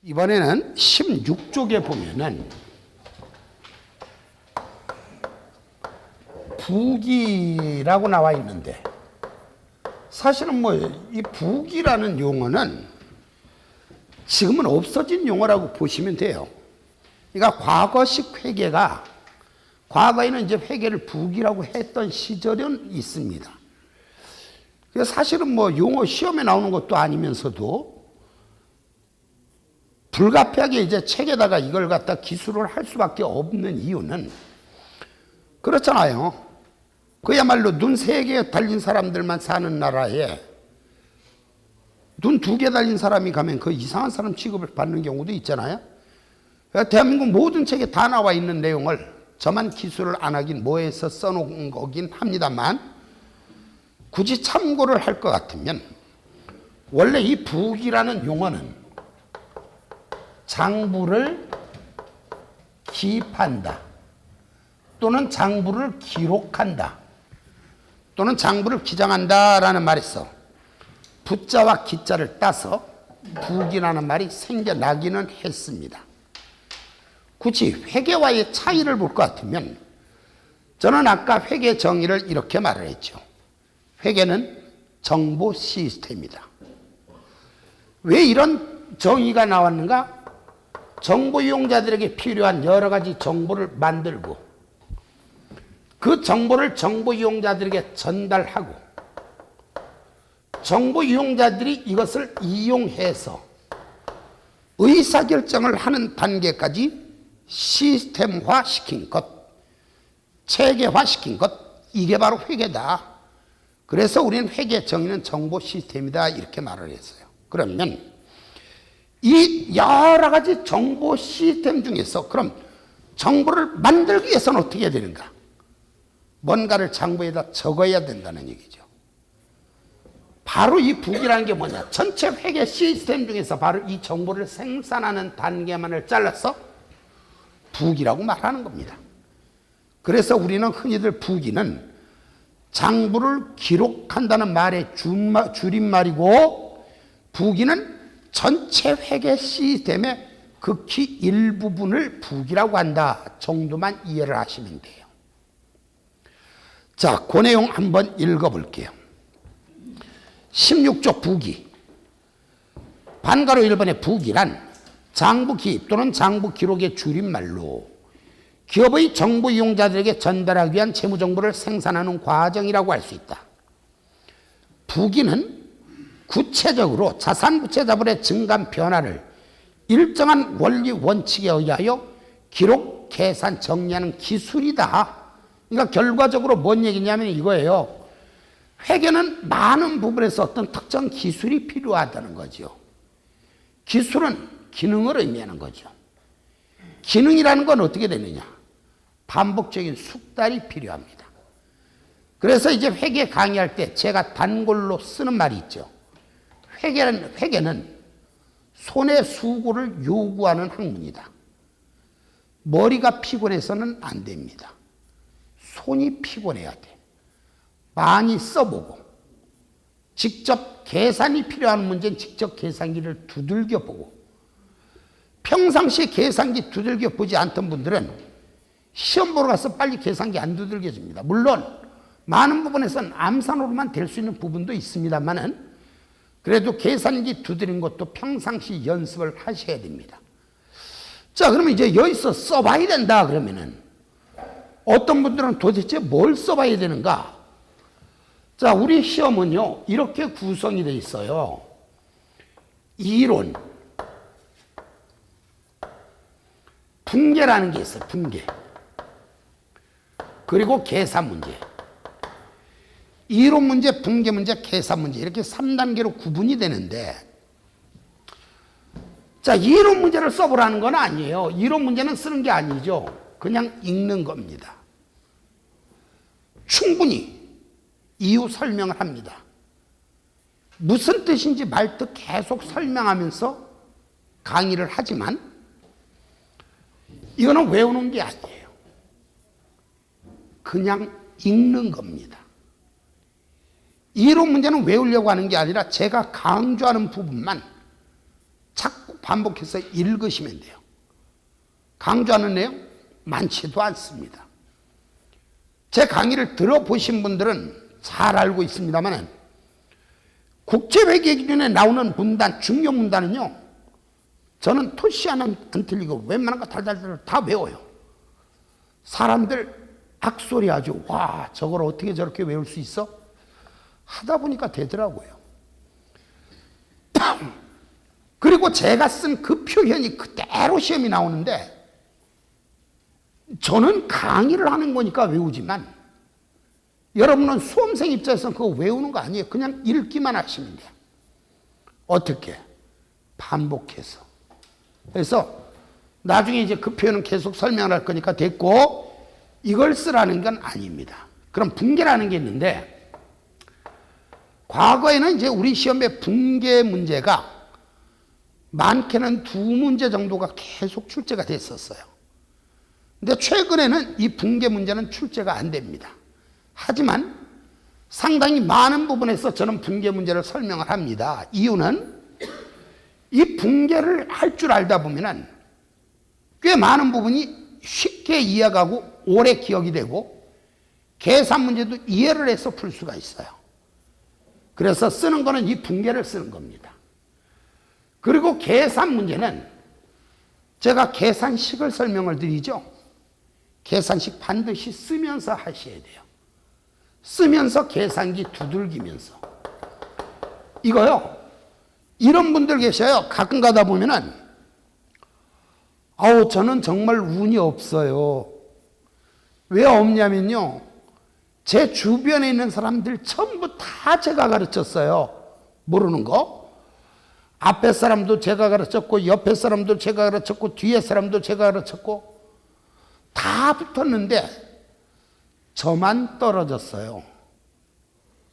이번에는 16쪽에 보면은 부기라고 나와 있는데, 사실은 뭐 이 부기라는 용어는 지금은 없어진 용어라고 보시면 돼요. 그러니까 과거식 회계가, 과거에는 이제 회계를 부기라고 했던 시절은 있습니다. 그래서 사실은 뭐 용어 시험에 나오는 것도 아니면서도 불가피하게 이제 책에다가 이걸 갖다 기술을 할 수밖에 없는 이유는 그렇잖아요. 그야말로 눈 3개 달린 사람들만 사는 나라에 눈 2개 달린 사람이 가면 그 이상한 사람 취급을 받는 경우도 있잖아요. 대한민국 모든 책에 다 나와 있는 내용을 저만 기술을 안 하긴 뭐해서 써놓은 거긴 합니다만, 굳이 참고를 할 것 같으면 원래 이 부기라는 용어는 장부를 기입한다, 또는 장부를 기록한다, 또는 장부를 기장한다라는 말이 있어. 부자와 기자를 따서 부기라는 말이 생겨나기는 했습니다. 굳이 회계와의 차이를 볼 것 같으면 저는 아까 회계 정의를 이렇게 말을 했죠. 회계는 정보 시스템이다. 왜 이런 정의가 나왔는가? 정보 이용자들에게 필요한 여러 가지 정보를 만들고 그 정보를 정보 이용자들에게 전달하고 정보 이용자들이 이것을 이용해서 의사결정을 하는 단계까지 시스템화 시킨 것, 체계화 시킨 것, 이게 바로 회계다. 그래서 우리는 회계 정의는 정보 시스템이다, 이렇게 말을 했어요. 그러면 이 여러 가지 정보 시스템 중에서 그럼 정보를 만들기 위해서는 어떻게 해야 되는가? 뭔가를 장부에다 적어야 된다는 얘기죠. 바로 이 부기라는 게 뭐냐? 전체 회계 시스템 중에서 바로 이 정보를 생산하는 단계만을 잘라서 부기라고 말하는 겁니다. 그래서 우리는 흔히들 부기는 장부를 기록한다는 말의 줄임말이고, 부기는 전체 회계 시스템의 극히 일부분을 부기라고 한다 정도만 이해를 하시면 돼요. 자, 그 내용 한번 읽어볼게요. 16조 부기. 반가로 1번의 부기란 장부 기입 또는 장부 기록의 줄임말로 기업의 정보 이용자들에게 전달하기 위한 재무정보를 생산하는 과정이라고 할 수 있다. 부기는 구체적으로 자산부채 자본의 증감 변화를 일정한 원리 원칙에 의하여 기록, 계산, 정리하는 기술이다. 그러니까 결과적으로 뭔 얘기냐면 이거예요. 회계는 많은 부분에서 어떤 특정 기술이 필요하다는 거죠. 기술은 기능을 의미하는 거죠. 기능이라는 건 어떻게 되느냐? 반복적인 숙달이 필요합니다. 그래서 이제 회계 강의할 때 제가 단골로 쓰는 말이 있죠. 회계는 손의 수고를 요구하는 학문이다. 머리가 피곤해서는 안 됩니다. 손이 피곤해야 돼. 많이 써보고, 직접 계산이 필요한 문제는 직접 계산기를 두들겨 보고, 평상시에 계산기 두들겨 보지 않던 분들은 시험 보러 가서 빨리 계산기 안 두들겨집니다. 물론 많은 부분에서는 암산으로만 될 수 있는 부분도 있습니다만은, 그래도 계산기 두드린 것도 평상시 연습을 하셔야 됩니다. 자, 그러면 이제 여기서 써봐야 된다 그러면은 어떤 분들은 도대체 뭘 써봐야 되는가? 자, 우리 시험은요 이렇게 구성이 되어 있어요. 이론, 분계라는 게 있어요. 분계. 그리고 계산 문제. 이론 문제, 분계 문제, 계산 문제, 이렇게 3단계로 구분이 되는데, 자, 이론 문제를 써보라는 건 아니에요. 이론 문제는 쓰는 게 아니죠. 그냥 읽는 겁니다. 충분히 이유 설명을 합니다. 무슨 뜻인지 말뜻 계속 설명하면서 강의를 하지만 이거는 외우는 게 아니에요. 그냥 읽는 겁니다. 이론 문제는 외우려고 하는 게 아니라 제가 강조하는 부분만 자꾸 반복해서 읽으시면 돼요. 강조하는 내용 많지도 않습니다. 제 강의를 들어보신 분들은 잘 알고 있습니다만 국제회계 기준에 나오는 문단, 중요 문단은요, 저는 토시 하나 안 틀리고 웬만한 거 달달달 다 외워요. 사람들 악소리 하죠. 와, 저걸 어떻게 저렇게 외울 수 있어? 하다 보니까 되더라고요. 그리고 제가 쓴 그 표현이 그대로 시험이 나오는데 저는 강의를 하는 거니까 외우지만 여러분은 수험생 입장에서는 그거 외우는 거 아니에요. 그냥 읽기만 하시면 돼요. 어떻게? 반복해서. 그래서 나중에 이제 그 표현은 계속 설명할 거니까 됐고, 이걸 쓰라는 건 아닙니다. 그럼 분계라는 게 있는데, 과거에는 이제 우리 시험에 분계 문제가 많게는 2문제 정도가 계속 출제가 됐었어요. 근데 최근에는 이 분계 문제는 출제가 안 됩니다. 하지만 상당히 많은 부분에서 저는 분계 문제를 설명을 합니다. 이유는 이 분계를 할 줄 알다 보면은 꽤 많은 부분이 쉽게 이해가고 오래 기억이 되고 계산 문제도 이해를 해서 풀 수가 있어요. 그래서 쓰는 거는 이 분계를 쓰는 겁니다. 그리고 계산 문제는 제가 계산식을 설명을 드리죠. 계산식 반드시 쓰면서 하셔야 돼요. 쓰면서 계산기 두들기면서. 이거요, 이런 분들 계셔요. 가끔 가다 보면은, 아우, 저는 정말 운이 없어요. 왜 없냐면요, 제 주변에 있는 사람들 전부 다 제가 가르쳤어요. 모르는 거. 앞에 사람도 제가 가르쳤고, 옆에 사람도 제가 가르쳤고, 뒤에 사람도 제가 가르쳤고, 다 붙었는데 저만 떨어졌어요.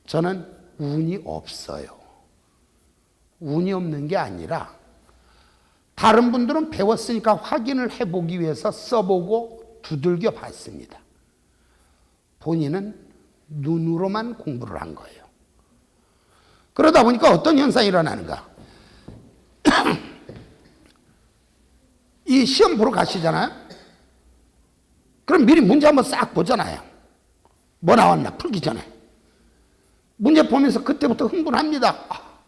저는 운이 없어요. 운이 없는 게 아니라 다른 분들은 배웠으니까 확인을 해보기 위해서 써보고 두들겨 봤습니다. 본인은 눈으로만 공부를 한 거예요. 그러다 보니까 어떤 현상이 일어나는가? 이 시험 보러 가시잖아요. 그럼 미리 문제 한번 싹 보잖아요. 뭐 나왔나 풀기 전에. 문제 보면서 그때부터 흥분합니다. 아,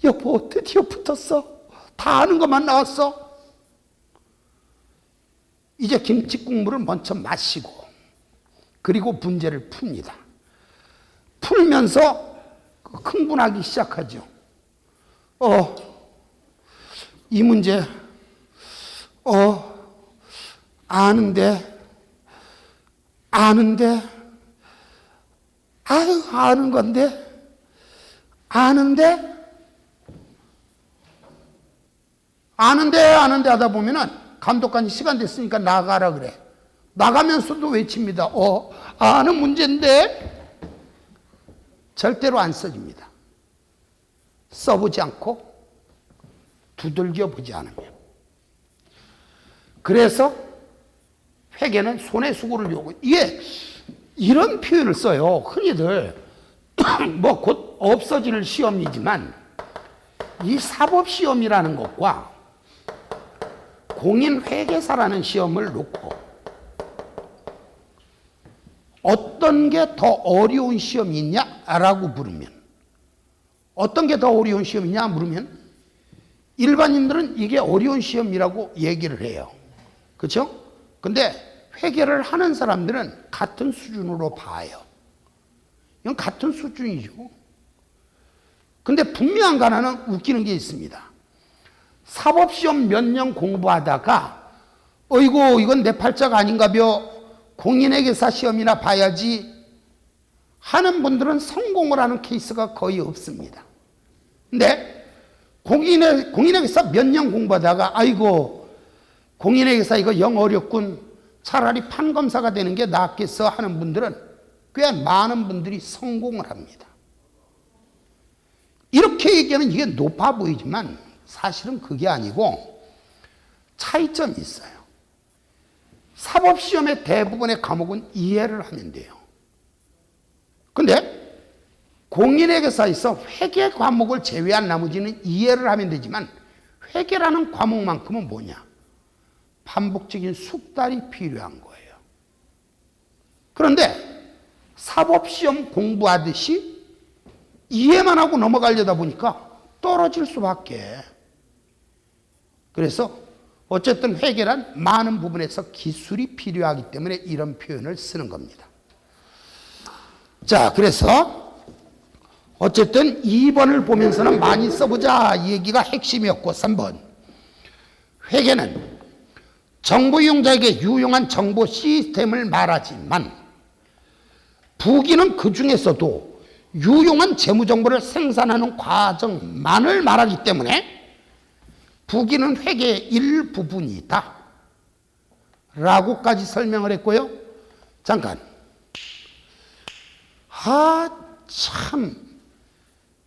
여보, 드디어 붙었어. 다 아는 것만 나왔어. 이제 김치 국물을 먼저 마시고 그리고 문제를 풉니다. 풀면서 흥분하기 시작하죠. 이 문제 아는데 아유, 아는 건데 아는데 하다 보면은 감독관이 시간 됐으니까 나가라 그래. 나가면서도 외칩니다. 아는 문제인데. 절대로 안 써집니다. 써보지 않고 두들겨 보지 않으면. 그래서 회계는 손의 수고를 요구해요. 이게 이런 표현을 써요. 흔히들 뭐 곧 없어질 시험이지만 이 사법시험이라는 것과 공인회계사라는 시험을 놓고 어떤 게 더 어려운 시험이 있냐라고 물으면, 어떤 게 더 어려운 시험이냐 물으면 일반인들은 이게 어려운 시험이라고 얘기를 해요. 그렇죠? 근데 회계를 하는 사람들은 같은 수준으로 봐요. 이건 같은 수준이죠. 근데 분명한 거 하나는 웃기는 게 있습니다. 사법시험 몇 년 공부하다가 어이구, 이건 내 팔자가 아닌가벼, 공인회계사 시험이나 봐야지 하는 분들은 성공을 하는 케이스가 거의 없습니다. 근데 공인회계사 몇 년 공부하다가 아이고, 공인회계사 이거 영 어렵군, 차라리 판검사가 되는 게 낫겠어 하는 분들은 꽤 많은 분들이 성공을 합니다. 이렇게 얘기하면 이게 높아 보이지만 사실은 그게 아니고 차이점이 있어요. 사법시험의 대부분의 과목은 이해를 하면 돼요. 근데 공인회계사에서 회계 과목을 제외한 나머지는 이해를 하면 되지만 회계라는 과목만큼은 뭐냐? 반복적인 숙달이 필요한 거예요. 그런데 사법시험 공부하듯이 이해만 하고 넘어가려다 보니까 떨어질 수밖에. 그래서 어쨌든 회계란 많은 부분에서 기술이 필요하기 때문에 이런 표현을 쓰는 겁니다. 자, 그래서 어쨌든 2번을 보면서는 많이 써보자 이 얘기가 핵심이었고, 3번 회계는 정보 이용자에게 유용한 정보 시스템을 말하지만 부기는 그 중에서도 유용한 재무정보를 생산하는 과정만을 말하기 때문에 부기는 회계의 일부분이다 라고까지 설명을 했고요. 잠깐, 참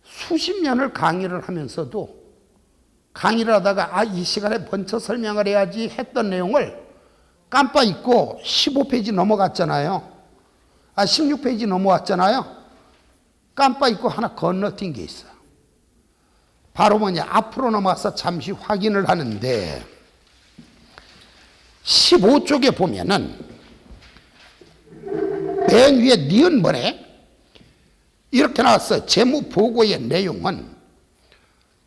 수십 년을 강의를 하면서도 강의를 하다가 이 시간에 먼저 설명을 해야지 했던 내용을 깜빡 잊고 15페이지 넘어갔잖아요. 16페이지 넘어왔잖아요. 깜빡 잊고 하나 건너뛴 게 있어요. 바로 뭐냐, 앞으로 넘어가서 잠시 확인을 하는데 15쪽에 보면은 맨 위에 니은번에 이렇게 나왔어요. 재무보고의 내용은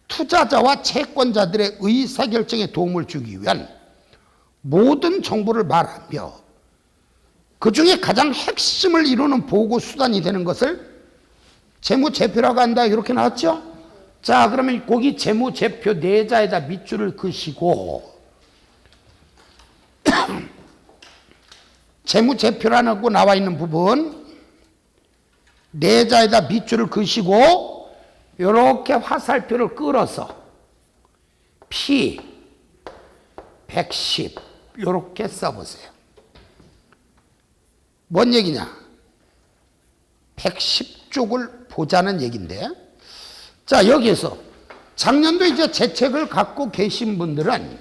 투자자와 채권자들의 의사결정에 도움을 주기 위한 모든 정보를 말하며 그 중에 가장 핵심을 이루는 보고 수단이 되는 것을 재무제표라고 한다. 이렇게 나왔죠? 자, 그러면 거기 재무제표 내자에다 밑줄을 그시고 재무제표라고 나와 있는 부분 내자에다 밑줄을 그시고 이렇게 화살표를 끌어서 P 110 이렇게 써보세요. 뭔 얘기냐? 110쪽을 보자는 얘기인데, 자, 여기에서 작년도 이제 제 책을 갖고 계신 분들은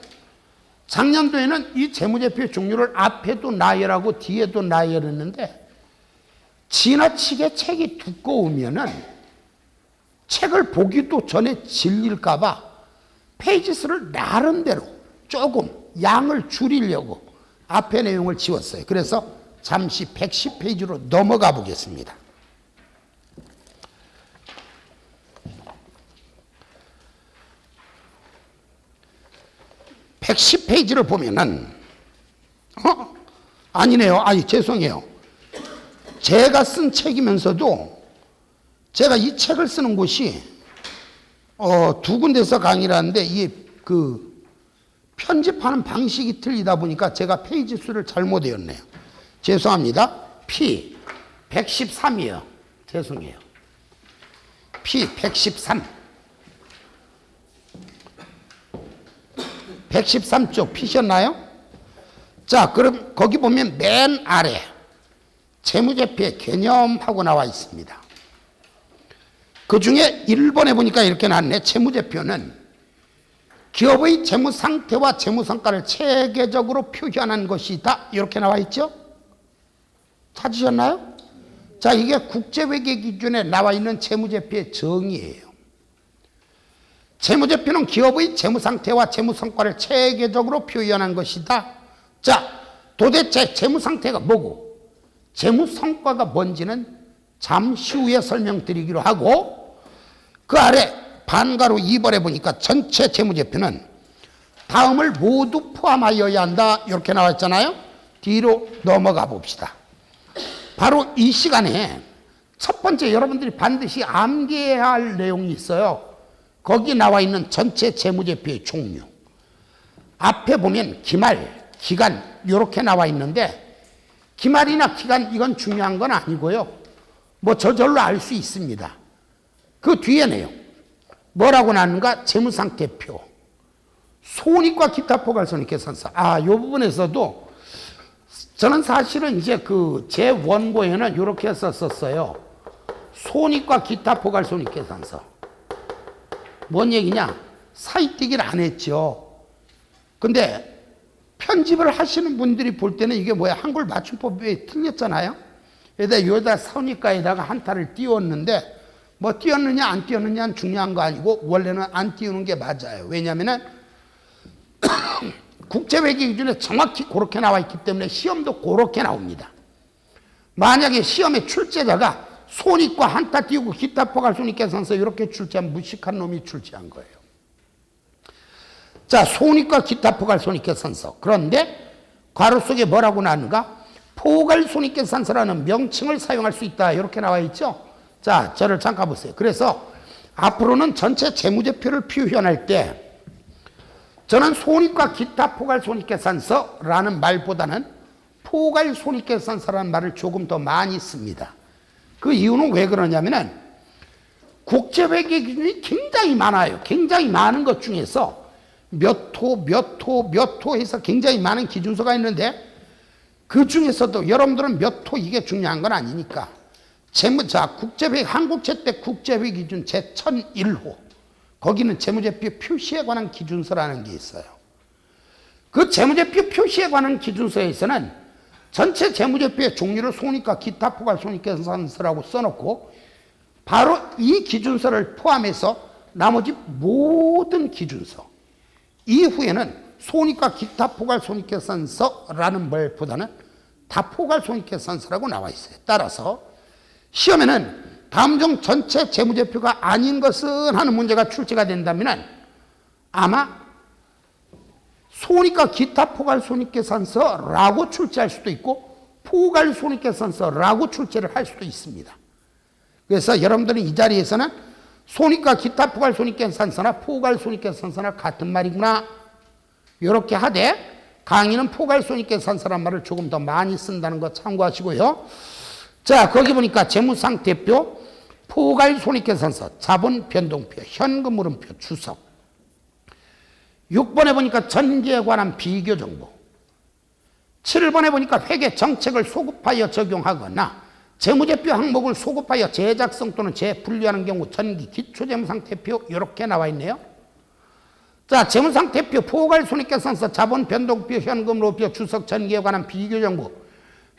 작년도에는 이 재무제표 종류를 앞에도 나열하고 뒤에도 나열했는데 지나치게 책이 두꺼우면은 책을 보기도 전에 질릴까봐 페이지 수를 나름대로 조금 양을 줄이려고 앞에 내용을 지웠어요. 그래서 잠시 110페이지로 넘어가 보겠습니다. (110페이지를) 보면은 아니네요. 죄송해요. 제가 쓴 책이면서도 제가 이 책을 쓰는 곳이 두 군데서 강의를 하는데 이게 편집하는 방식이 틀리다 보니까 제가 페이지 수를 잘못 외웠네요. 죄송합니다. P 113이요. 죄송해요. P 113. 113쪽 피셨나요? 자, 그럼 거기 보면 맨 아래 재무제표의 개념하고 나와 있습니다. 그 중에 1번에 보니까 이렇게 나왔네. 재무제표는 기업의 재무 상태와 재무 성과를 체계적으로 표현한 것이다. 이렇게 나와 있죠? 찾으셨나요? 자, 이게 국제회계 기준에 나와 있는 재무제표의 정의예요. 재무제표는 기업의 재무 상태와 재무 성과를 체계적으로 표현한 것이다. 자, 도대체 재무 상태가 뭐고 재무 성과가 뭔지는 잠시 후에 설명드리기로 하고, 그 아래 반가로 2번에 보니까 전체 재무제표는 다음을 모두 포함하여야 한다. 이렇게 나와 있잖아요. 뒤로 넘어가 봅시다. 바로 이 시간에 첫 번째 여러분들이 반드시 암기해야 할 내용이 있어요. 거기 나와 있는 전체 재무제표의 종류. 앞에 보면 기말, 기간 이렇게 나와 있는데 기말이나 기간 이건 중요한 건 아니고요. 뭐 저절로 알 수 있습니다. 그 뒤에 내용. 뭐라고 나왔는가? 재무상태표, 손익과 기타 포괄손익계산서. 이 부분에서도 저는 사실은 이제 제 원고에는 이렇게 썼었어요. 손익과 기타 포괄손익계산서. 뭔 얘기냐? 사이뛰기를 안 했죠. 근데 편집을 하시는 분들이 볼 때는 이게 뭐야? 한글 맞춤법이 틀렸잖아요. 여기다 손익가에다가 한타를 띄웠는데 뭐 띄웠느냐 안 띄웠느냐는 중요한 거 아니고 원래는 안 띄우는 게 맞아요. 왜냐하면 국제회계 기준에 정확히 그렇게 나와 있기 때문에 시험도 그렇게 나옵니다. 만약에 시험에 출제자가 손익과 한타 띄우고 기타 포괄 손익계산서 이렇게 출제한 무식한 놈이 출제한 거예요. 자, 손익과 기타 포괄 손익계산서. 그런데 괄호 속에 뭐라고 나왔는가? 포괄 손익계산서라는 명칭을 사용할 수 있다. 이렇게 나와 있죠. 자, 저를 잠깐 보세요. 그래서 앞으로는 전체 재무제표를 표현할 때 저는 손익과 기타 포괄 손익계산서라는 말보다는 포괄 손익계산서라는 말을 조금 더 많이 씁니다. 그 이유는 왜 그러냐면은 국제회계 기준이 굉장히 많아요. 굉장히 많은 것 중에서 몇 호 해서 굉장히 많은 기준서가 있는데 그 중에서도 여러분들은 몇 호 이게 중요한 건 아니니까 자, 국제회계, 한국채 때 국제회계 기준 제1001호 거기는 재무제표 표시에 관한 기준서라는 게 있어요. 그 재무제표 표시에 관한 기준서에서는 전체 재무제표의 종류를 손익과 기타 포괄 손익계산서라고 써놓고 바로 이 기준서를 포함해서 나머지 모든 기준서 이후에는 손익과 기타 포괄 손익계산서라는 말보다는 다 포괄 손익계산서라고 나와 있어요. 따라서 시험에는 다음 중 전체 재무제표가 아닌 것은 하는 문제가 출제가 된다면 아마 손익과 기타 포괄 손익계산서라고 출제할 수도 있고 포괄 손익계산서라고 출제를 할 수도 있습니다. 그래서 여러분들은 이 자리에서는 손익과 기타 포괄 손익계산서나 포괄 손익계산서나 같은 말이구나 이렇게 하되 강의는 포괄 손익계산서란 말을 조금 더 많이 쓴다는 거 참고하시고요. 자, 거기 보니까 재무상태표, 포괄 손익계산서, 자본 변동표, 현금 흐름표, 주석. 6번에 보니까 전기에 관한 비교 정보. 7번에 보니까 회계 정책을 소급하여 적용하거나 재무제표 항목을 소급하여 재작성 또는 재분류하는 경우 전기 기초재무상태표 이렇게 나와 있네요. 자, 재무상태표, 포괄 손익계산서, 자본 변동표, 현금 흐름표, 주석, 전기에 관한 비교 정보.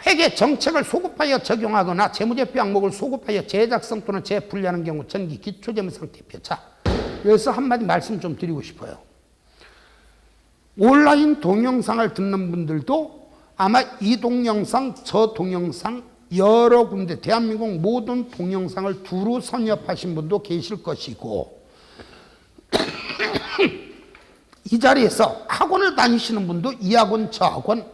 회계 정책을 소급하여 적용하거나 재무제표 항목을 소급하여 재작성 또는 재분류하는 경우 전기 기초재무상태표. 자, 여기서 한마디 말씀 좀 드리고 싶어요. 온라인 동영상을 듣는 분들도 아마 이 동영상, 저 동영상 여러 군데 대한민국 모든 동영상을 두루 섭렵하신 분도 계실 것이고 이 자리에서 학원을 다니시는 분도 이 학원, 저 학원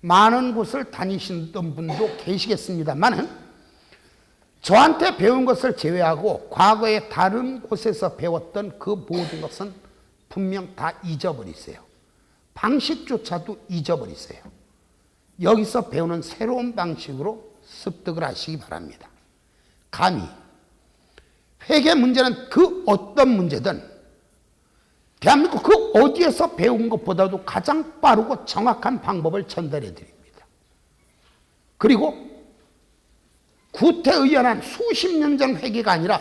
많은 곳을 다니시던 분도 계시겠습니다만은 저한테 배운 것을 제외하고 과거에 다른 곳에서 배웠던 그 모든 것은 분명 다 잊어버리세요. 방식조차도 잊어버리세요. 여기서 배우는 새로운 방식으로 습득을 하시기 바랍니다. 감히 회계 문제는 그 어떤 문제든 대한민국 그 어디에서 배운 것보다도 가장 빠르고 정확한 방법을 전달해 드립니다. 그리고 구태의연한 수십 년 전 회계가 아니라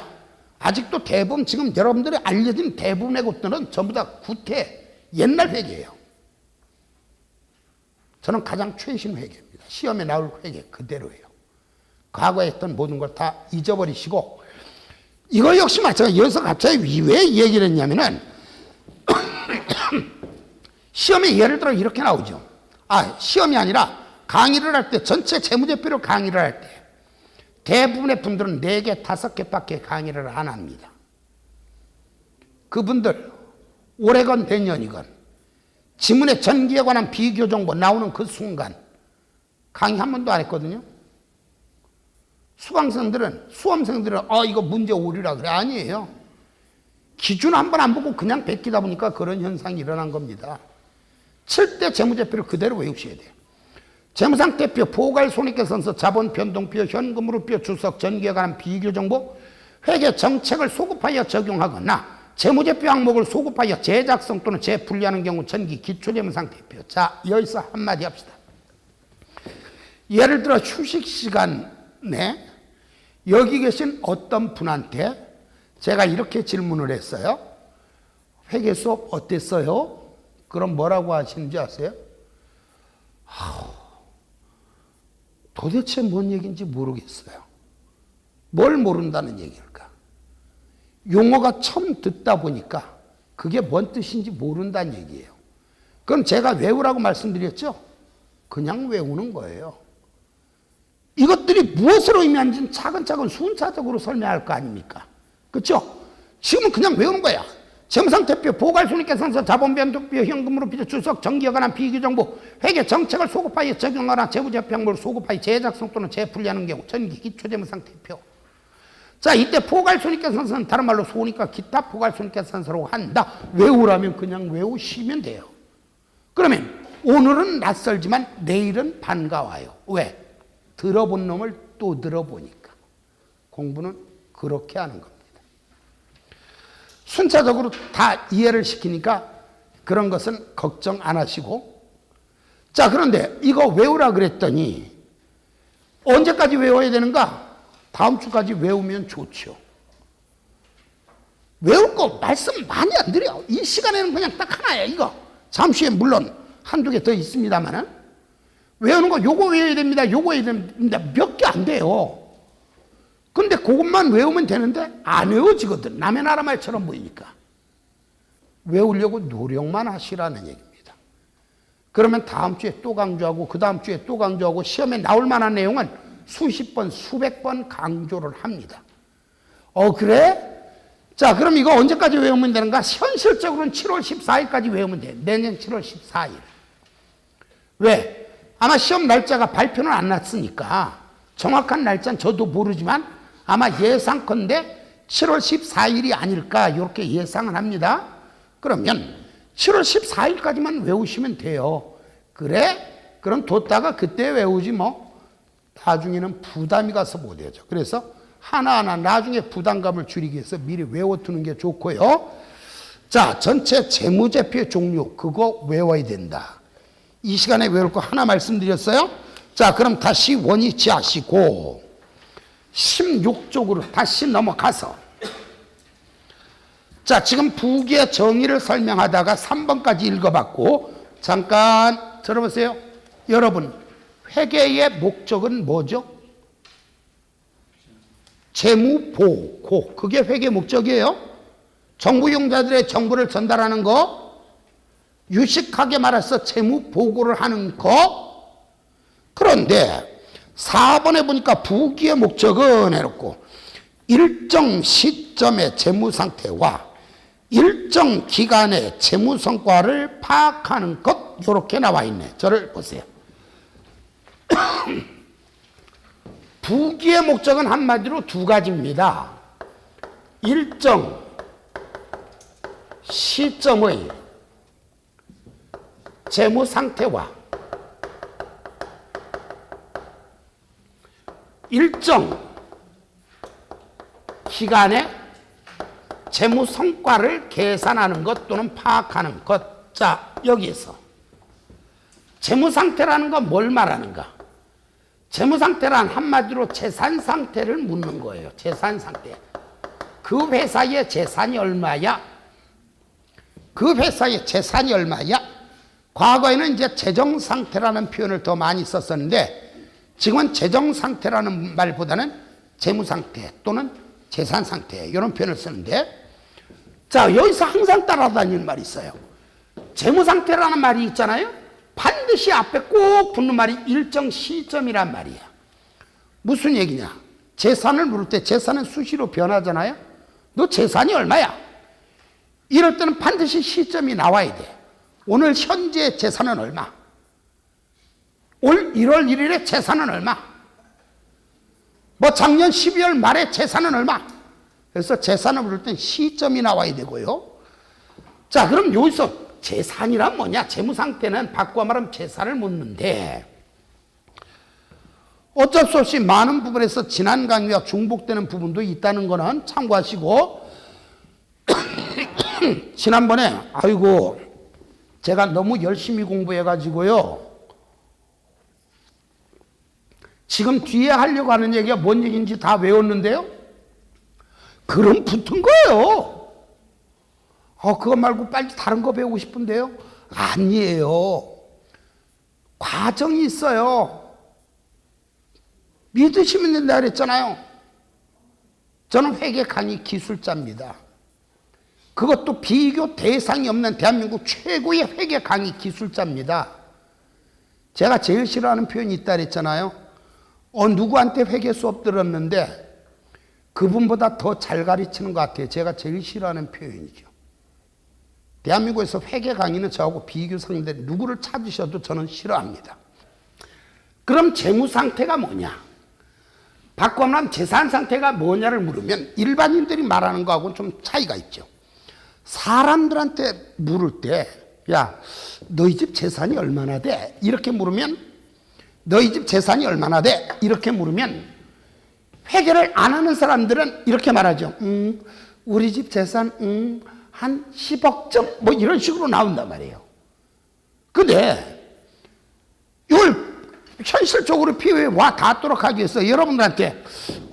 아직도 대부분 지금 여러분들이 알려진 대부분의 것들은 전부 다 구태 옛날 회계예요. 저는 가장 최신 회계입니다. 시험에 나올 회계 그대로예요. 과거에 했던 모든 걸 다 잊어버리시고 이거 역시 마찬가지. 여기서 갑자기 왜 얘기를 했냐면은 시험에 예를 들어 이렇게 나오죠. 시험이 아니라 강의를 할 때 전체 재무제표로 강의를 할 때 대부분의 분들은 4개, 5개밖에 강의를 안 합니다. 그분들 올해건 내년이건 지문의 전기에 관한 비교 정보 나오는 그 순간 강의 한 번도 안 했거든요. 수험생들은 이거 문제 오류라 그래. 아니에요. 기준 한 번 안 보고 그냥 베끼다 보니까 그런 현상이 일어난 겁니다. 7대 재무제표를 그대로 외우셔야 돼요. 재무상태표, 포괄 손익계산서, 자본 변동표, 현금 흐름표, 주석, 전기에 관한 비교 정보, 회계 정책을 소급하여 적용하거나 재무제표 항목을 소급하여 재작성 또는 재분류하는 경우 전기 기초재무상태표. 자, 여기서 한마디 합시다. 예를 들어 휴식 시간에 여기 계신 어떤 분한테 제가 이렇게 질문을 했어요. 회계 수업 어땠어요? 그럼 뭐라고 하시는지 아세요? 도대체 뭔 얘기인지 모르겠어요. 뭘 모른다는 얘기일까? 용어가 처음 듣다 보니까 그게 뭔 뜻인지 모른다는 얘기예요. 그럼 제가 외우라고 말씀드렸죠? 그냥 외우는 거예요. 이것들이 무엇으로 의미하는지는 차근차근 순차적으로 설명할 거 아닙니까? 그렇죠? 지금은 그냥 외우는 거야. 재무상태표, 보고할손익계산서, 자본변동표, 현금으로 빚어 출석, 정기에 관한 비규정보, 회계 정책을 소급하여 적용하거나 재무제표항목을 소급하여 재작성 또는 재분리하는 경우, 전기 기초재무상태표. 자, 이때 보고할손익계산서는 다른 말로 소니까 기타 보고할손익계산서라고 한다. 외우라면 그냥 외우시면 돼요. 그러면 오늘은 낯설지만 내일은 반가워요. 왜? 들어본 놈을 또 들어보니까. 공부는 그렇게 하는 겁니다. 순차적으로 다 이해를 시키니까 그런 것은 걱정 안 하시고. 자, 그런데 이거 외우라 그랬더니 언제까지 외워야 되는가? 다음 주까지 외우면 좋죠. 외울 거 말씀 많이 안 드려요. 이 시간에는 그냥 딱 하나야, 이거. 잠시 후에 물론 한두 개 더 있습니다만은 외우는 거 요거 외워야 됩니다. 요거 외워야 됩니다. 몇 개 안 돼요. 근데 그것만 외우면 되는데 안 외워지거든. 남의 나라 말처럼 보이니까. 외우려고 노력만 하시라는 얘기입니다. 그러면 다음 주에 또 강조하고 그 다음 주에 또 강조하고 시험에 나올 만한 내용은 수십 번, 수백 번 강조를 합니다. 그래? 자, 그럼 이거 언제까지 외우면 되는가? 현실적으로는 7월 14일까지 외우면 돼. 내년 7월 14일. 왜? 아마 시험 날짜가 발표는 안 났으니까 정확한 날짜는 저도 모르지만 아마 예상컨대 7월 14일이 아닐까 이렇게 예상을 합니다. 그러면 7월 14일까지만 외우시면 돼요. 그래? 그럼 뒀다가 그때 외우지 뭐. 나중에는 부담이 가서 못해야죠. 그래서 하나하나 나중에 부담감을 줄이기 위해서 미리 외워두는 게 좋고요. 자, 전체 재무제표의 종류 그거 외워야 된다. 이 시간에 외울 거 하나 말씀드렸어요. 자, 그럼 다시 원위치 하시고 16쪽으로 다시 넘어가서 자, 지금 부기의 정의를 설명하다가 3번까지 읽어봤고 잠깐 들어보세요. 여러분, 회계의 목적은 뭐죠? 재무보고. 그게 회계 목적이에요. 정부 이용자들의 정보를 전달하는 거, 유식하게 말해서 재무보고를 하는 거. 그런데 4번에 보니까 부기의 목적은 해놓고 일정 시점의 재무상태와 일정 기간의 재무성과를 파악하는 것 이렇게 나와 있네. 저를 보세요. 부기의 목적은 한마디로 두 가지입니다. 일정 시점의 재무상태와 일정 기간의 재무성과를 계산하는 것 또는 파악하는 것. 자, 여기에서 재무상태라는 건 뭘 말하는가? 재무상태란 한마디로 재산상태를 묻는 거예요. 재산상태. 그 회사의 재산이 얼마야? 그 회사의 재산이 얼마야? 과거에는 이제 재정상태라는 표현을 더 많이 썼었는데 지금은 재정상태라는 말보다는 재무상태 또는 재산상태 이런 표현을 쓰는데 자, 여기서 항상 따라다니는 말이 있어요. 재무상태라는 말이 있잖아요. 반드시 앞에 꼭 붙는 말이 일정 시점이란 말이야. 무슨 얘기냐? 재산을 물을 때 재산은 수시로 변하잖아요. 너 재산이 얼마야? 이럴 때는 반드시 시점이 나와야 돼. 오늘 현재 재산은 얼마? 올 1월 1일에 재산은 얼마? 뭐 작년 12월 말에 재산은 얼마? 그래서 재산을 물을 땐 시점이 나와야 되고요. 자, 그럼 여기서 재산이란 뭐냐? 재무상태는 바꿔 말하면 재산을 묻는데 어쩔 수 없이 많은 부분에서 지난 강의와 중복되는 부분도 있다는 거는 참고하시고 지난번에 아이고 제가 너무 열심히 공부해가지고요. 지금 뒤에 하려고 하는 얘기가 뭔 얘기인지 다 외웠는데요. 그럼 붙은 거예요. 그거 말고 빨리 다른 거 배우고 싶은데요. 아니에요. 과정이 있어요. 믿으시면 된다 그랬잖아요. 저는 회계 강의 기술자입니다. 그것도 비교 대상이 없는 대한민국 최고의 회계 강의 기술자입니다. 제가 제일 싫어하는 표현이 있다 그랬잖아요. 누구한테 회계 수업 들었는데 그분보다 더 잘 가르치는 것 같아요. 제가 제일 싫어하는 표현이죠. 대한민국에서 회계 강의는 저하고 비교 상대 누구를 찾으셔도 저는 싫어합니다. 그럼 재무 상태가 뭐냐? 바꿔면 재산 상태가 뭐냐를 물으면 일반인들이 말하는 거하고는 좀 차이가 있죠. 사람들한테 물을 때, 야, 너희 집 재산이 얼마나 돼? 이렇게 물으면, 너희 집 재산이 얼마나 돼? 이렇게 물으면, 회계를 안 하는 사람들은 이렇게 말하죠. 우리 집 재산, 한 10억 점, 뭐 이런 식으로 나온단 말이에요. 근데, 이걸 현실적으로 피부에 닿도록 하기 위해서 여러분들한테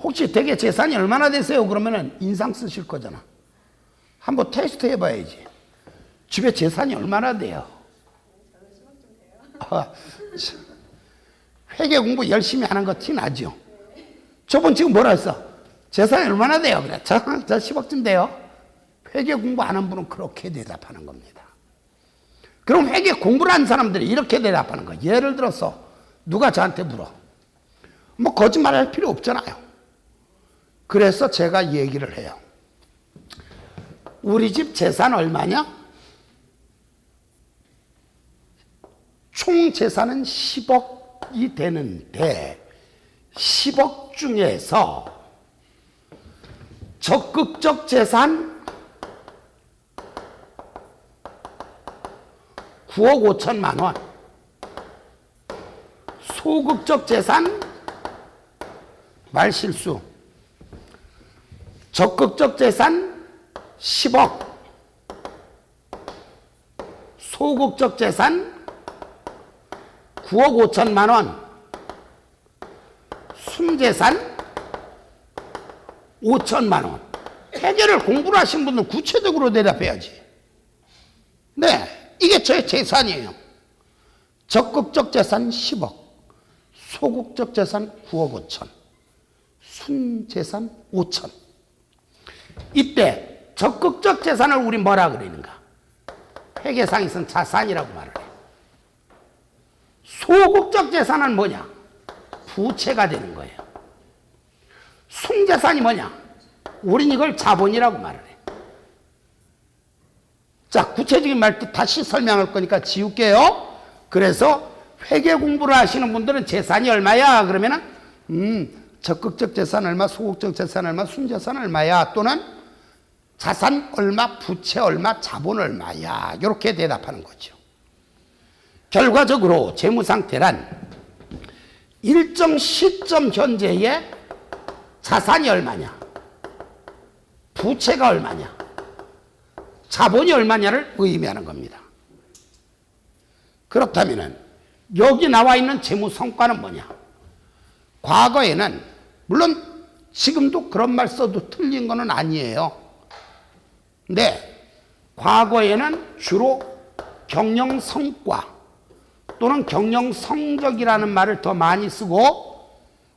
혹시 댁에 재산이 얼마나 되세요? 그러면은 인상 쓰실 거잖아. 한번 테스트 해봐야지. 집에 재산이 얼마나 돼요? 회계 공부 열심히 하는 거 티나죠? 저번 지금 뭐라 했어? 재산이 얼마나 돼요? 그래. 저 10억쯤 돼요. 회계 공부 안 한 분은 그렇게 대답하는 겁니다. 그럼 회계 공부를 한 사람들이 이렇게 대답하는 거예요. 예를 들어서 누가 저한테 물어. 뭐 거짓말 할 필요 없잖아요. 그래서 제가 얘기를 해요. 우리 집 재산 얼마냐? 총 재산은 10억이 되는데 10억 중에서 적극적 재산 9억 5천만 원, 소극적 재산 말실수, 적극적 재산 10억, 소극적 재산 9억 5천만 원, 순재산 5천만 원. 회계를 공부를 하신 분들 구체적으로 대답해야지. 네, 이게 저의 재산이에요. 적극적 재산 10억, 소극적 재산 9억 5천, 순재산 5천. 이때 적극적 재산을 우리 뭐라 그러는가? 회계상에서는 자산이라고 말을 해요. 소극적 재산은 뭐냐? 부채가 되는 거예요. 순재산이 뭐냐? 우리는 이걸 자본이라고 말을 해요. 자, 구체적인 말도 다시 설명할 거니까 지울게요. 그래서 회계 공부를 하시는 분들은 재산이 얼마야? 그러면은 적극적 재산 얼마, 소극적 재산 얼마, 순재산 얼마야? 또는 자산 얼마, 부채 얼마, 자본 얼마야? 이렇게 대답하는 거죠. 결과적으로 재무상태란 일정 시점 현재의 자산이 얼마냐, 부채가 얼마냐, 자본이 얼마냐를 의미하는 겁니다. 그렇다면 여기 나와 있는 재무 성과는 뭐냐? 과거에는 물론 지금도 그런 말 써도 틀린 거는 아니에요. 근데 과거에는 주로 경영 성과 또는 경영 성적이라는 말을 더 많이 쓰고,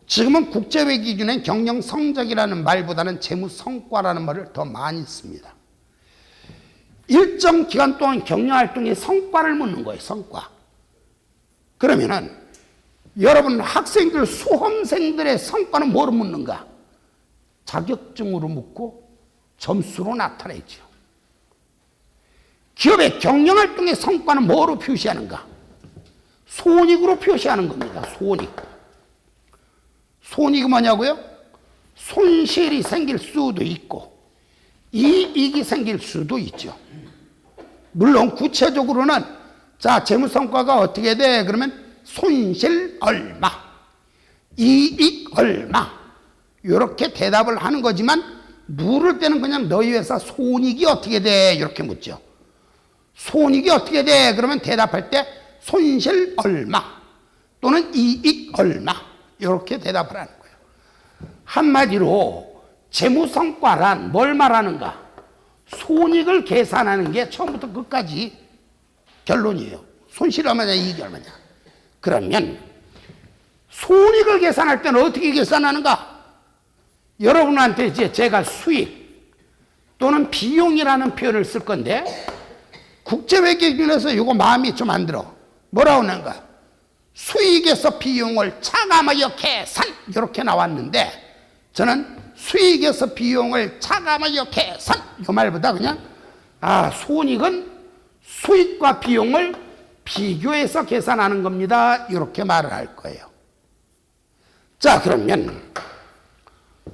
지금은 국제회 기준엔 경영 성적이라는 말보다는 재무 성과라는 말을 더 많이 씁니다. 일정 기간 동안 경영 활동의 성과를 묻는 거예요. 성과. 그러면은 여러분 학생들, 수험생들의 성과는 뭐로 묻는가? 자격증으로 묻고 점수로 나타내죠. 기업의 경영활동의 성과는 뭐로 표시하는가? 손익으로 표시하는 겁니다. 손익. 손익이 뭐냐고요? 손실이 생길 수도 있고 이익이 생길 수도 있죠. 물론 구체적으로는 자, 재무성과가 어떻게 돼? 그러면 손실 얼마, 이익 얼마, 이렇게 대답을 하는 거지만 물을 때는 그냥 너희 회사 손익이 어떻게 돼? 이렇게 묻죠. 손익이 어떻게 돼? 그러면 대답할 때 손실 얼마 또는 이익 얼마, 이렇게 대답을 하는 거예요. 한마디로 재무성과란 뭘 말하는가? 손익을 계산하는 게 처음부터 끝까지 결론이에요. 손실이 얼마냐, 이익이 얼마냐. 그러면 손익을 계산할 때는 어떻게 계산하는가? 여러분한테 이제 제가 수익, 또는 비용이라는 표현을 쓸 건데 국제회계 기준에서 이거 마음이 좀 안 들어. 뭐라고 하는가? 수익에서 비용을 차감하여 계산 이렇게 나왔는데 저는 수익에서 비용을 차감하여 계산 이 말보다 그냥 손익은 수익과 비용을 비교해서 계산하는 겁니다. 이렇게 말을 할 거예요. 자, 그러면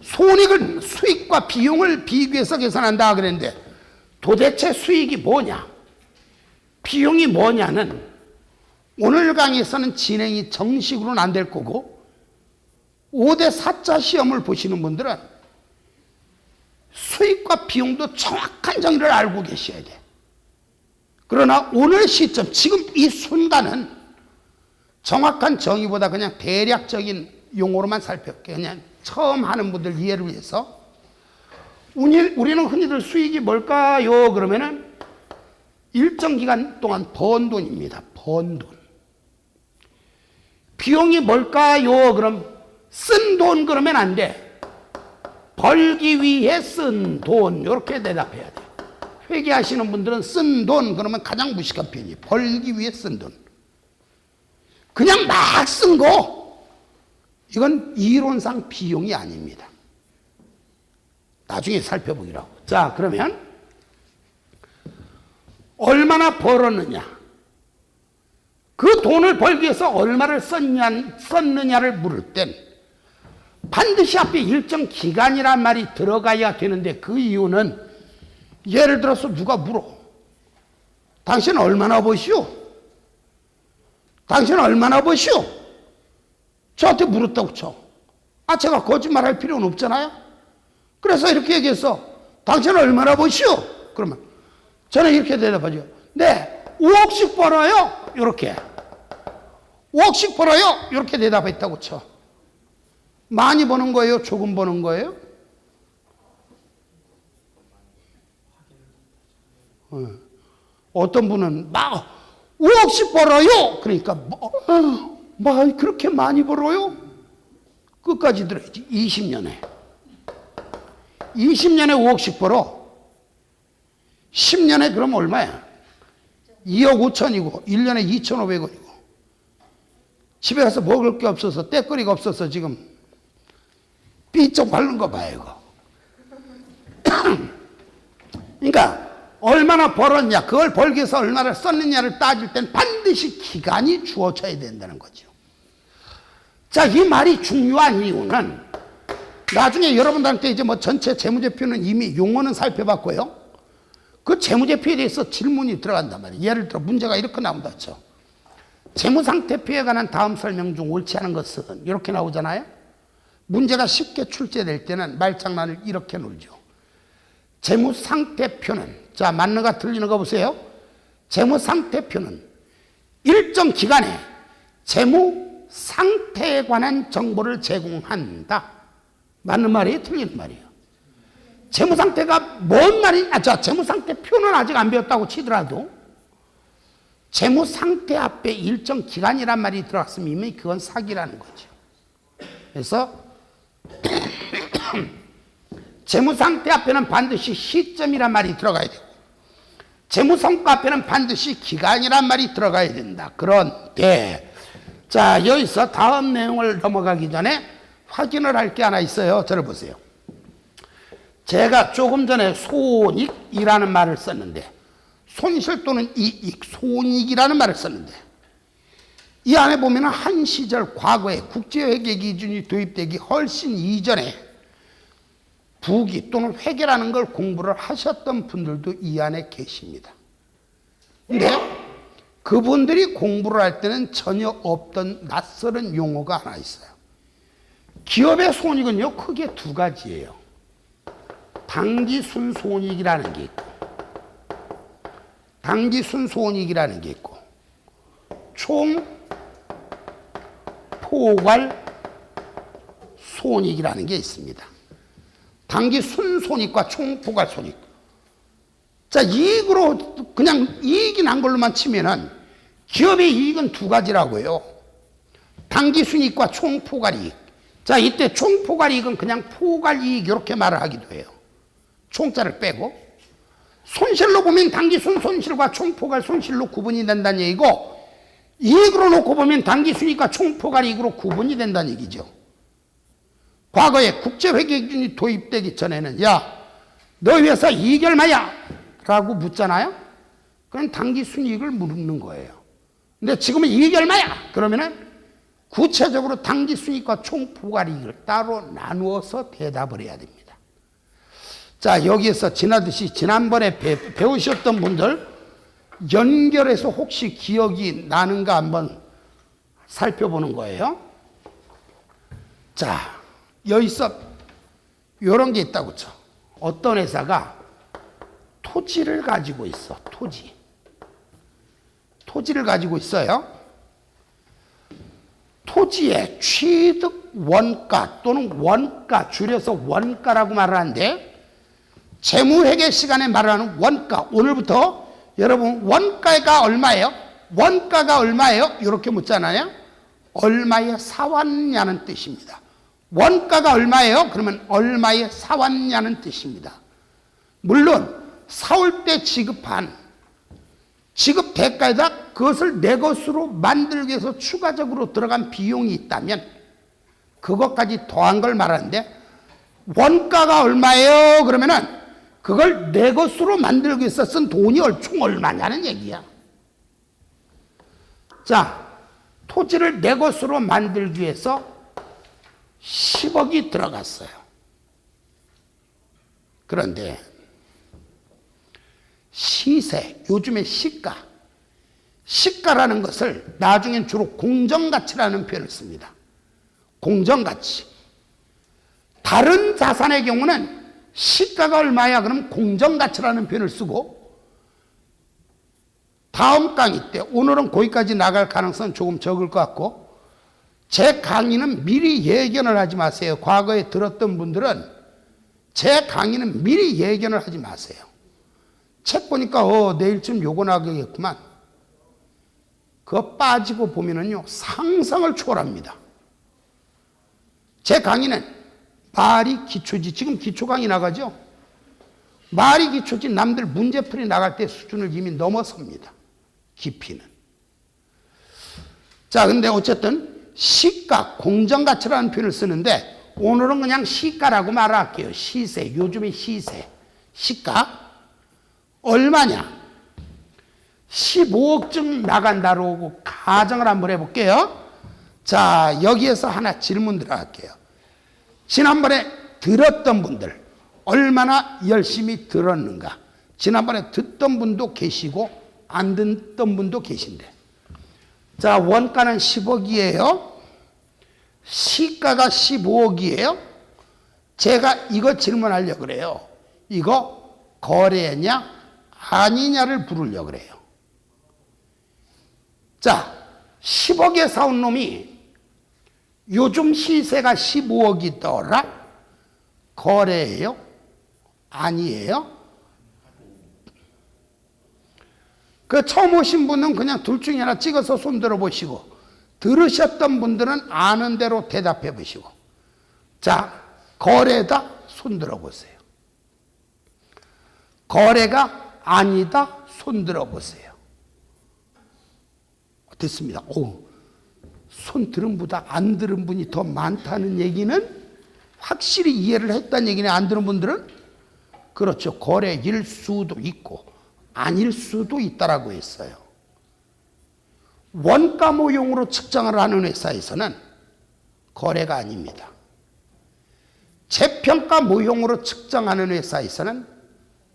손익은 수익과 비용을 비교해서 계산한다 그랬는데 도대체 수익이 뭐냐? 비용이 뭐냐는 오늘 강의에서는 진행이 정식으로는 안 될 거고 5대 4자 시험을 보시는 분들은 수익과 비용도 정확한 정의를 알고 계셔야 돼. 그러나 오늘 시점, 지금 이 순간은 정확한 정의보다 그냥 대략적인 용어로만 살펴볼게요. 그냥 처음 하는 분들 이해를 위해서. 우리는 흔히들 수익이 뭘까요? 그러면은 일정 기간 동안 번 돈입니다. 번 돈. 비용이 뭘까요? 그럼 쓴 돈 그러면 안 돼. 벌기 위해 쓴 돈. 이렇게 대답해야 돼. 회계하시는 분들은 쓴 돈 그러면 가장 무식한 편이에요. 벌기 위해 쓴 돈. 그냥 막 쓴 거. 이건 이론상 비용이 아닙니다. 나중에 살펴보기로 하고. 자, 그러면 얼마나 벌었느냐? 그 돈을 벌기 위해서 얼마를 썼느냐를 물을 땐 반드시 앞에 일정 기간이란 말이 들어가야 되는데 그 이유는 예를 들어서 누가 물어. 당신 얼마나 버시오? 당신 얼마나 버시오? 저한테 물었다고 쳐. 제가 거짓말할 필요는 없잖아요. 그래서 이렇게 얘기해서 당신 얼마나 버시오? 그러면 저는 이렇게 대답하죠. 네, 5억씩 벌어요. 이렇게. 5억씩 벌어요. 이렇게 대답했다고 쳐. 많이 버는 거예요? 조금 버는 거예요? 어떤 분은 막 5억씩 벌어요. 그러니까 그렇게 많이 벌어요? 끝까지 들어야지. 20년에 5억씩 벌어. 10년에 그럼 얼마야? 2억 5천이고 1년에 2,500원이고 집에 가서 먹을 게 없어서 떼거리가 없어서 지금 삐쩍 바른 거 봐요. 이거. 그러니까 얼마나 벌었냐, 그걸 벌기 위해서 얼마나 썼느냐를 따질 땐 반드시 기간이 주어져야 된다는 거죠. 자, 이 말이 중요한 이유는 나중에 여러분들한테 이제 전체 재무제표는 이미 용어는 살펴봤고요. 그 재무제표에 대해서 질문이 들어간단 말이에요. 예를 들어 문제가 이렇게 나온다 쳐. 재무상태표에 관한 다음 설명 중 옳지 않은 것은 이렇게 나오잖아요. 문제가 쉽게 출제될 때는 말장난을 이렇게 놀죠. 재무상태표는, 자, 맞는가 틀리는가 보세요. 재무상태표는 일정 기간에 재무 상태에 관한 정보를 제공한다. 맞는 말이에요? 틀리는 말이에요? 재무상태가 뭔 말이냐? 자, 재무상태표는 아직 안 배웠다고 치더라도 재무상태 앞에 일정 기간이란 말이 들어갔으면 이미 그건 사기라는 거죠. 그래서 재무상태 앞에는 반드시 시점이란 말이 들어가야 되고 재무성과 앞에는 반드시 기간이란 말이 들어가야 된다. 그런데 자, 여기서 다음 내용을 넘어가기 전에 확인을 할 게 하나 있어요. 들어보세요. 제가 조금 전에 손익이라는 말을 썼는데 손실 또는 이익, 손익이라는 말을 썼는데 이 안에 보면 한 시절 과거에 국제회계 기준이 도입되기 훨씬 이전에 부기 또는 회계라는 걸 공부를 하셨던 분들도 이 안에 계십니다. 근데 그분들이 공부를 할 때는 전혀 없던 낯설은 용어가 하나 있어요. 기업의 손익은요, 크게 두 가지예요. 당기순 손익이라는 게 있고, 당기순 손익이라는 게 있고, 총 포괄 손익이라는 게 있습니다. 단기 순손익과 총포괄 손익. 자, 이익으로 그냥 이익이 난 걸로만 치면은 기업의 이익은 두 가지라고요. 단기 순이익과 총포괄 이익. 자, 이때 총포괄 이익은 그냥 포괄 이익 이렇게 말을 하기도 해요. 총자를 빼고, 손실로 보면 당기순 손실과 총포괄 손실로 구분이 된다는 얘기고, 이익으로 놓고 보면 당기순이익과 총포괄 이익으로 구분이 된다는 얘기죠. 과거에 국제회계기준이 도입되기 전에는 야, 너희 회사 이익이 얼마야? 라고 묻잖아요. 그냥 당기순이익을 물는 거예요. 근데 지금은 이익이 얼마야? 그러면은 구체적으로 당기순이익과 총포괄 이익을 따로 나누어서 대답을 해야 됩니다. 자, 여기에서 지나듯이 지난번에 배우셨던 분들 연결해서 혹시 기억이 나는가 한번 살펴보는 거예요. 자, 여기서 이런 게 있다고 쳐. 어떤 회사가 토지를 가지고 있어. 토지를 가지고 있어요. 토지의 취득 원가 또는 원가, 줄여서 원가라고 말을 하는데, 재무회계 시간에 말하는 원가, 오늘부터 여러분 원가가 얼마예요? 원가가 얼마예요? 이렇게 묻잖아요. 얼마에 사왔냐는 뜻입니다. 원가가 얼마예요? 그러면 얼마에 사왔냐는 뜻입니다. 물론 사올 때 지급한 지급 대가에다 그것을 내 것으로 만들기 위해서 추가적으로 들어간 비용이 있다면 그것까지 더한 걸 말하는데, 원가가 얼마예요? 그러면은 그걸 내 것으로 만들기 위해서 쓴 돈이 총 얼마냐는 얘기야. 자, 토지를 내 것으로 만들기 위해서 10억이 들어갔어요. 그런데 시세, 요즘에 시가라는 것을 나중엔 주로 공정가치라는 표현을 씁니다. 공정가치. 다른 자산의 경우는 시가가 얼마야? 그럼 공정가치라는 표현을 쓰고, 다음 강의 때, 오늘은 거기까지 나갈 가능성은 조금 적을 것 같고, 제 강의는 미리 예견을 하지 마세요. 과거에 들었던 분들은 제 강의는 미리 예견을 하지 마세요. 책 보니까 내일쯤 요거 나가겠구만. 그거 빠지고 보면은요, 상상을 초월합니다. 제 강의는 말이 기초지. 지금 기초 강의 나가죠? 말이 기초지 남들 문제풀이 나갈 때 수준을 이미 넘어섭니다. 깊이는. 자, 근데 어쨌든 시가, 공정가치라는 표현을 쓰는데 오늘은 그냥 시가라고 말할게요. 시세, 요즘의 시세. 시가 얼마냐? 15억쯤 나간다고 가정을 한번 해볼게요. 자, 여기에서 하나 질문 들어갈게요. 지난번에 들었던 분들 얼마나 열심히 들었는가? 지난번에 듣던 분도 계시고 안 듣던 분도 계신데, 자, 원가는 10억이에요. 시가가 15억이에요. 제가 이거 질문하려고 그래요. 이거 거래냐 아니냐를 물으려고 그래요. 자, 10억에 사온 놈이 요즘 시세가 15억이더라? 거래예요? 아니에요? 그 처음 오신 분은 그냥 둘 중에 하나 찍어서 손 들어보시고, 들으셨던 분들은 아는 대로 대답해 보시고. 자, 거래다? 손 들어보세요. 거래가 아니다? 손 들어보세요. 됐습니다. 손 들은 분보다 안 들은 분이 더 많다는 얘기는 확실히 이해를 했다는 얘기네. 안 들은 분들은? 그렇죠. 거래일 수도 있고 아닐 수도 있다라고 했어요. 원가 모형으로 측정을 하는 회사에서는 거래가 아닙니다. 재평가 모형으로 측정하는 회사에서는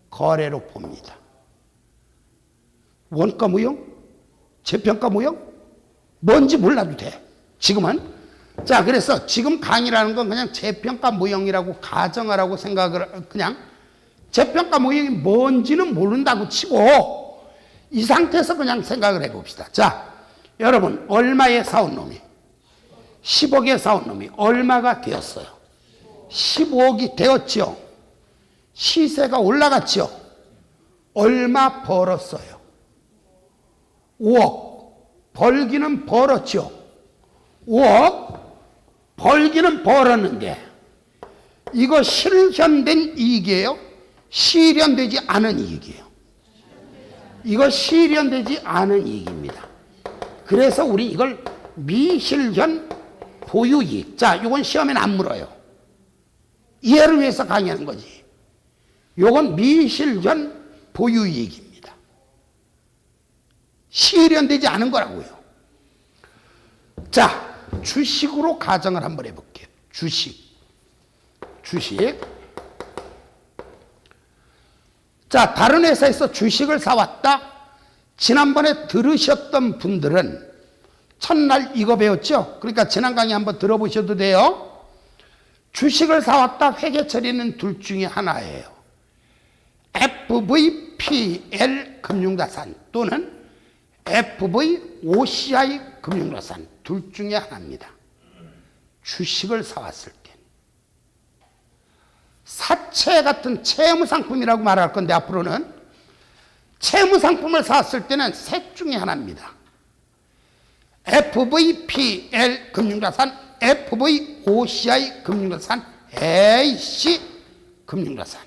거래로 봅니다. 원가 모형? 재평가 모형? 뭔지 몰라도 돼. 지금은. 자, 그래서 지금 강의라는 건 그냥 재평가 모형이라고 가정하라고 생각을, 그냥 재평가 모형이 뭔지는 모른다고 치고 이 상태에서 그냥 생각을 해봅시다. 자, 여러분, 얼마에 사온 놈이, 10억에 사온 놈이 얼마가 되었어요? 15억이 되었죠. 시세가 올라갔죠. 얼마 벌었어요? 5억. 벌기는 벌었죠. 5억 벌기는 벌었는데 이거 실현된 이익이에요? 실현되지 않은 이익이에요. 이거 실현되지 않은 이익입니다. 그래서 우리 이걸 미실현 보유이익. 자, 이건 시험에는 안 물어요. 이해를 위해서 강의하는 거지. 이건 미실현 보유이익입니다. 실현되지 않은 거라고요. 자, 주식으로 가정을 한번 해볼게요. 주식. 자, 다른 회사에서 주식을 사왔다. 지난번에 들으셨던 분들은 첫날 이거 배웠죠? 그러니까 지난 강의 한번 들어보셔도 돼요. 주식을 사왔다. 회계 처리는 둘 중에 하나예요. FVPL 금융자산 또는 FVOCI 금융자산 둘 중에 하나입니다. 주식을 사왔을 때. 사채 같은 채무상품이라고 말할 건데 앞으로는 채무상품을 사왔을 때는 셋 중에 하나입니다. FVPL 금융자산, FVOCI 금융자산, AC 금융자산.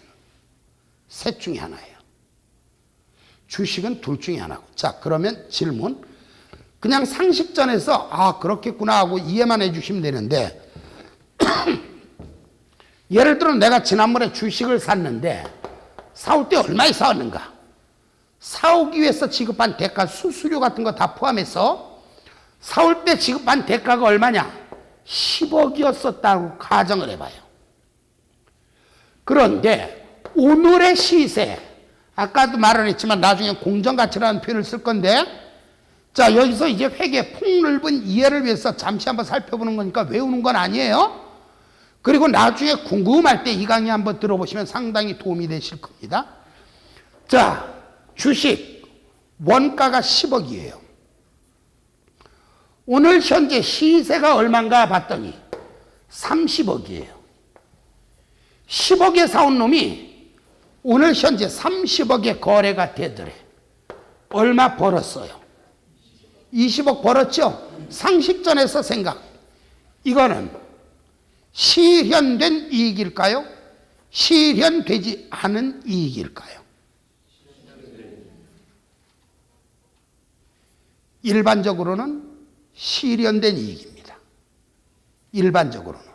셋 중에 하나예요. 주식은 둘 중에 하나고. 자, 그러면 질문. 그냥 상식전에서 아 그렇겠구나 하고 이해만 해주시면 되는데 예를 들어 내가 지난번에 주식을 샀는데 사올 때 얼마에 사왔는가? 사오기 위해서 지급한 대가, 수수료 같은 거 다 포함해서 사올 때 지급한 대가가 얼마냐? 10억이었었다고 가정을 해봐요. 그런데 오늘의 시세, 아까도 말을 했지만 나중에 공정가치라는 표현을 쓸 건데, 자, 여기서 이제 회계 폭넓은 이해를 위해서 잠시 한번 살펴보는 거니까 외우는 건 아니에요. 그리고 나중에 궁금할 때 이 강의 한번 들어보시면 상당히 도움이 되실 겁니다. 자, 주식 원가가 10억이에요. 오늘 현재 시세가 얼마인가 봤더니 30억이에요. 10억에 사온 놈이 오늘 현재 30억에 거래가 되더래. 얼마 벌었어요? 20억 벌었죠? 상식전에서 생각. 이거는 실현된 이익일까요? 실현되지 않은 이익일까요? 일반적으로는 실현된 이익입니다. 일반적으로는.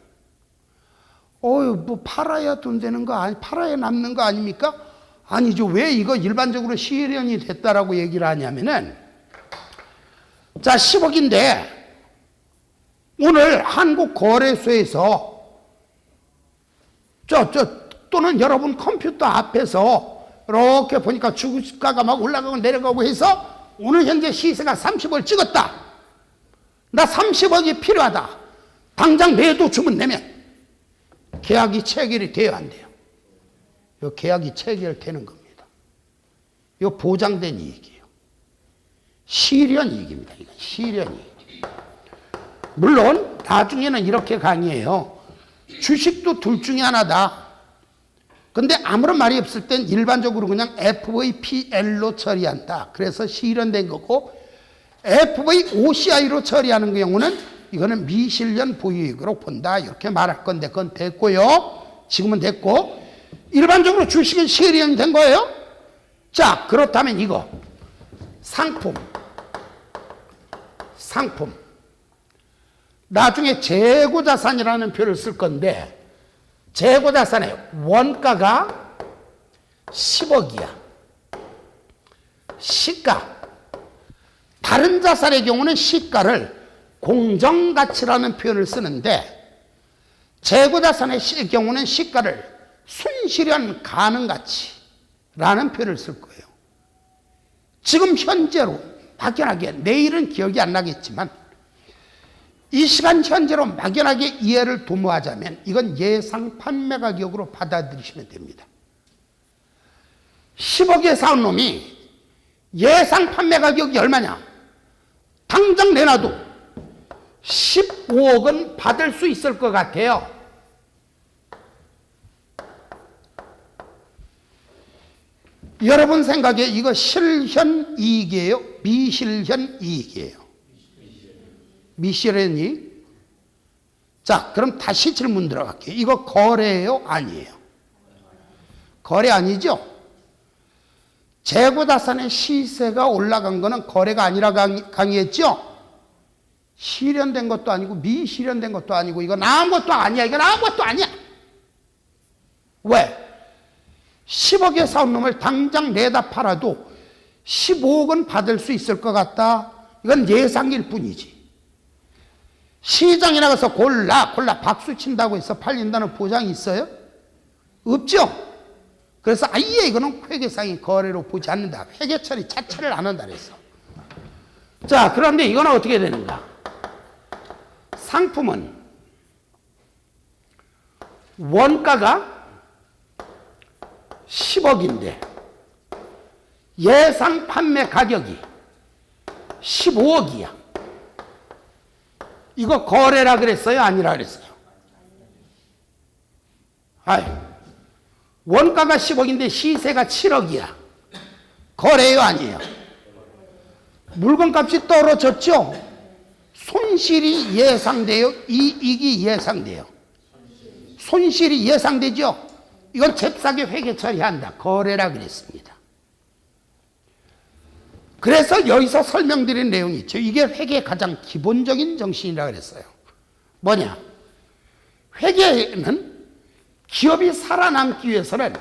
뭐 팔아야 돈 되는 거 아니, 팔아야 남는 거 아닙니까? 아니죠. 왜 이거 일반적으로 실현이 됐다라고 얘기를 하냐면은, 자, 10억인데 오늘 한국거래소에서 또는 여러분 컴퓨터 앞에서 이렇게 보니까 주가가 막 올라가고 내려가고 해서 오늘 현재 시세가 30억을 찍었다. 나 30억이 필요하다. 당장 매도 주문 내면 계약이 체결이 돼야 안 돼요. 이 계약이 체결되는 겁니다. 이거 보장된 이익이에요. 실현 이익입니다. 이건 실현 이익. 물론 나중에는 이렇게 강의해요. 주식도 둘 중에 하나다. 근데 아무런 말이 없을 땐 일반적으로 그냥 FVPL로 처리한다. 그래서 실현된 거고, FVOCI로 처리하는 경우는 이거는 미실현 보유이익으로 본다. 이렇게 말할 건데 그건 됐고요. 지금은 됐고, 일반적으로 주식은 실현이 된 거예요. 자, 그렇다면 이거 상품. 나중에 재고자산이라는 표를 쓸 건데, 재고자산의 원가가 10억이야. 시가. 다른 자산의 경우는 시가를 공정가치라는 표현을 쓰는데, 재고자산의 경우는 시가를 순실현 가능가치라는 표현을 쓸 거예요. 지금 현재로 막연하게, 내일은 기억이 안 나겠지만 이 시간 현재로 막연하게 이해를 도모하자면 이건 예상 판매 가격으로 받아들이시면 됩니다. 10억에 사온 놈이 예상 판매 가격이 얼마냐? 당장 내놔도 15억은 받을 수 있을 것 같아요. 여러분 생각에 이거 실현 이익이에요? 미실현 이익이에요? 미실현 이익? 자, 그럼 다시 질문 들어갈게요. 이거 거래예요? 아니에요? 거래 아니죠? 재고자산의 시세가 올라간 거는 거래가 아니라 강의했죠? 실현된 것도 아니고 미실현된 것도 아니고 이건 아무것도 아니야. 이건 아무것도 아니야. 왜? 10억에 사온 놈을 당장 내다 팔아도 15억은 받을 수 있을 것 같다. 이건 예상일 뿐이지. 시장에 나가서 골라 박수 친다고 해서 팔린다는 보장이 있어요? 없죠? 그래서 아예 이거는 회계상의 거래로 보지 않는다. 회계 처리 자체를 안 한다 그랬어. 자, 그런데 이건 어떻게 되는가? 상품은 원가가 10억인데 예상 판매 가격이 15억이야. 이거 거래라 그랬어요? 아니라 그랬어요? 아이, 원가가 10억인데 시세가 7억이야. 거래요? 아니에요? 물건값이 떨어졌죠? 손실이 예상돼요? 이익이 예상돼요? 손실이 예상되죠? 이건 잽싸게 회계 처리한다. 거래라 그랬습니다. 그래서 여기서 설명드린 내용이 있죠. 이게 회계의 가장 기본적인 정신이라 그랬어요. 뭐냐? 회계는 기업이 살아남기 위해서는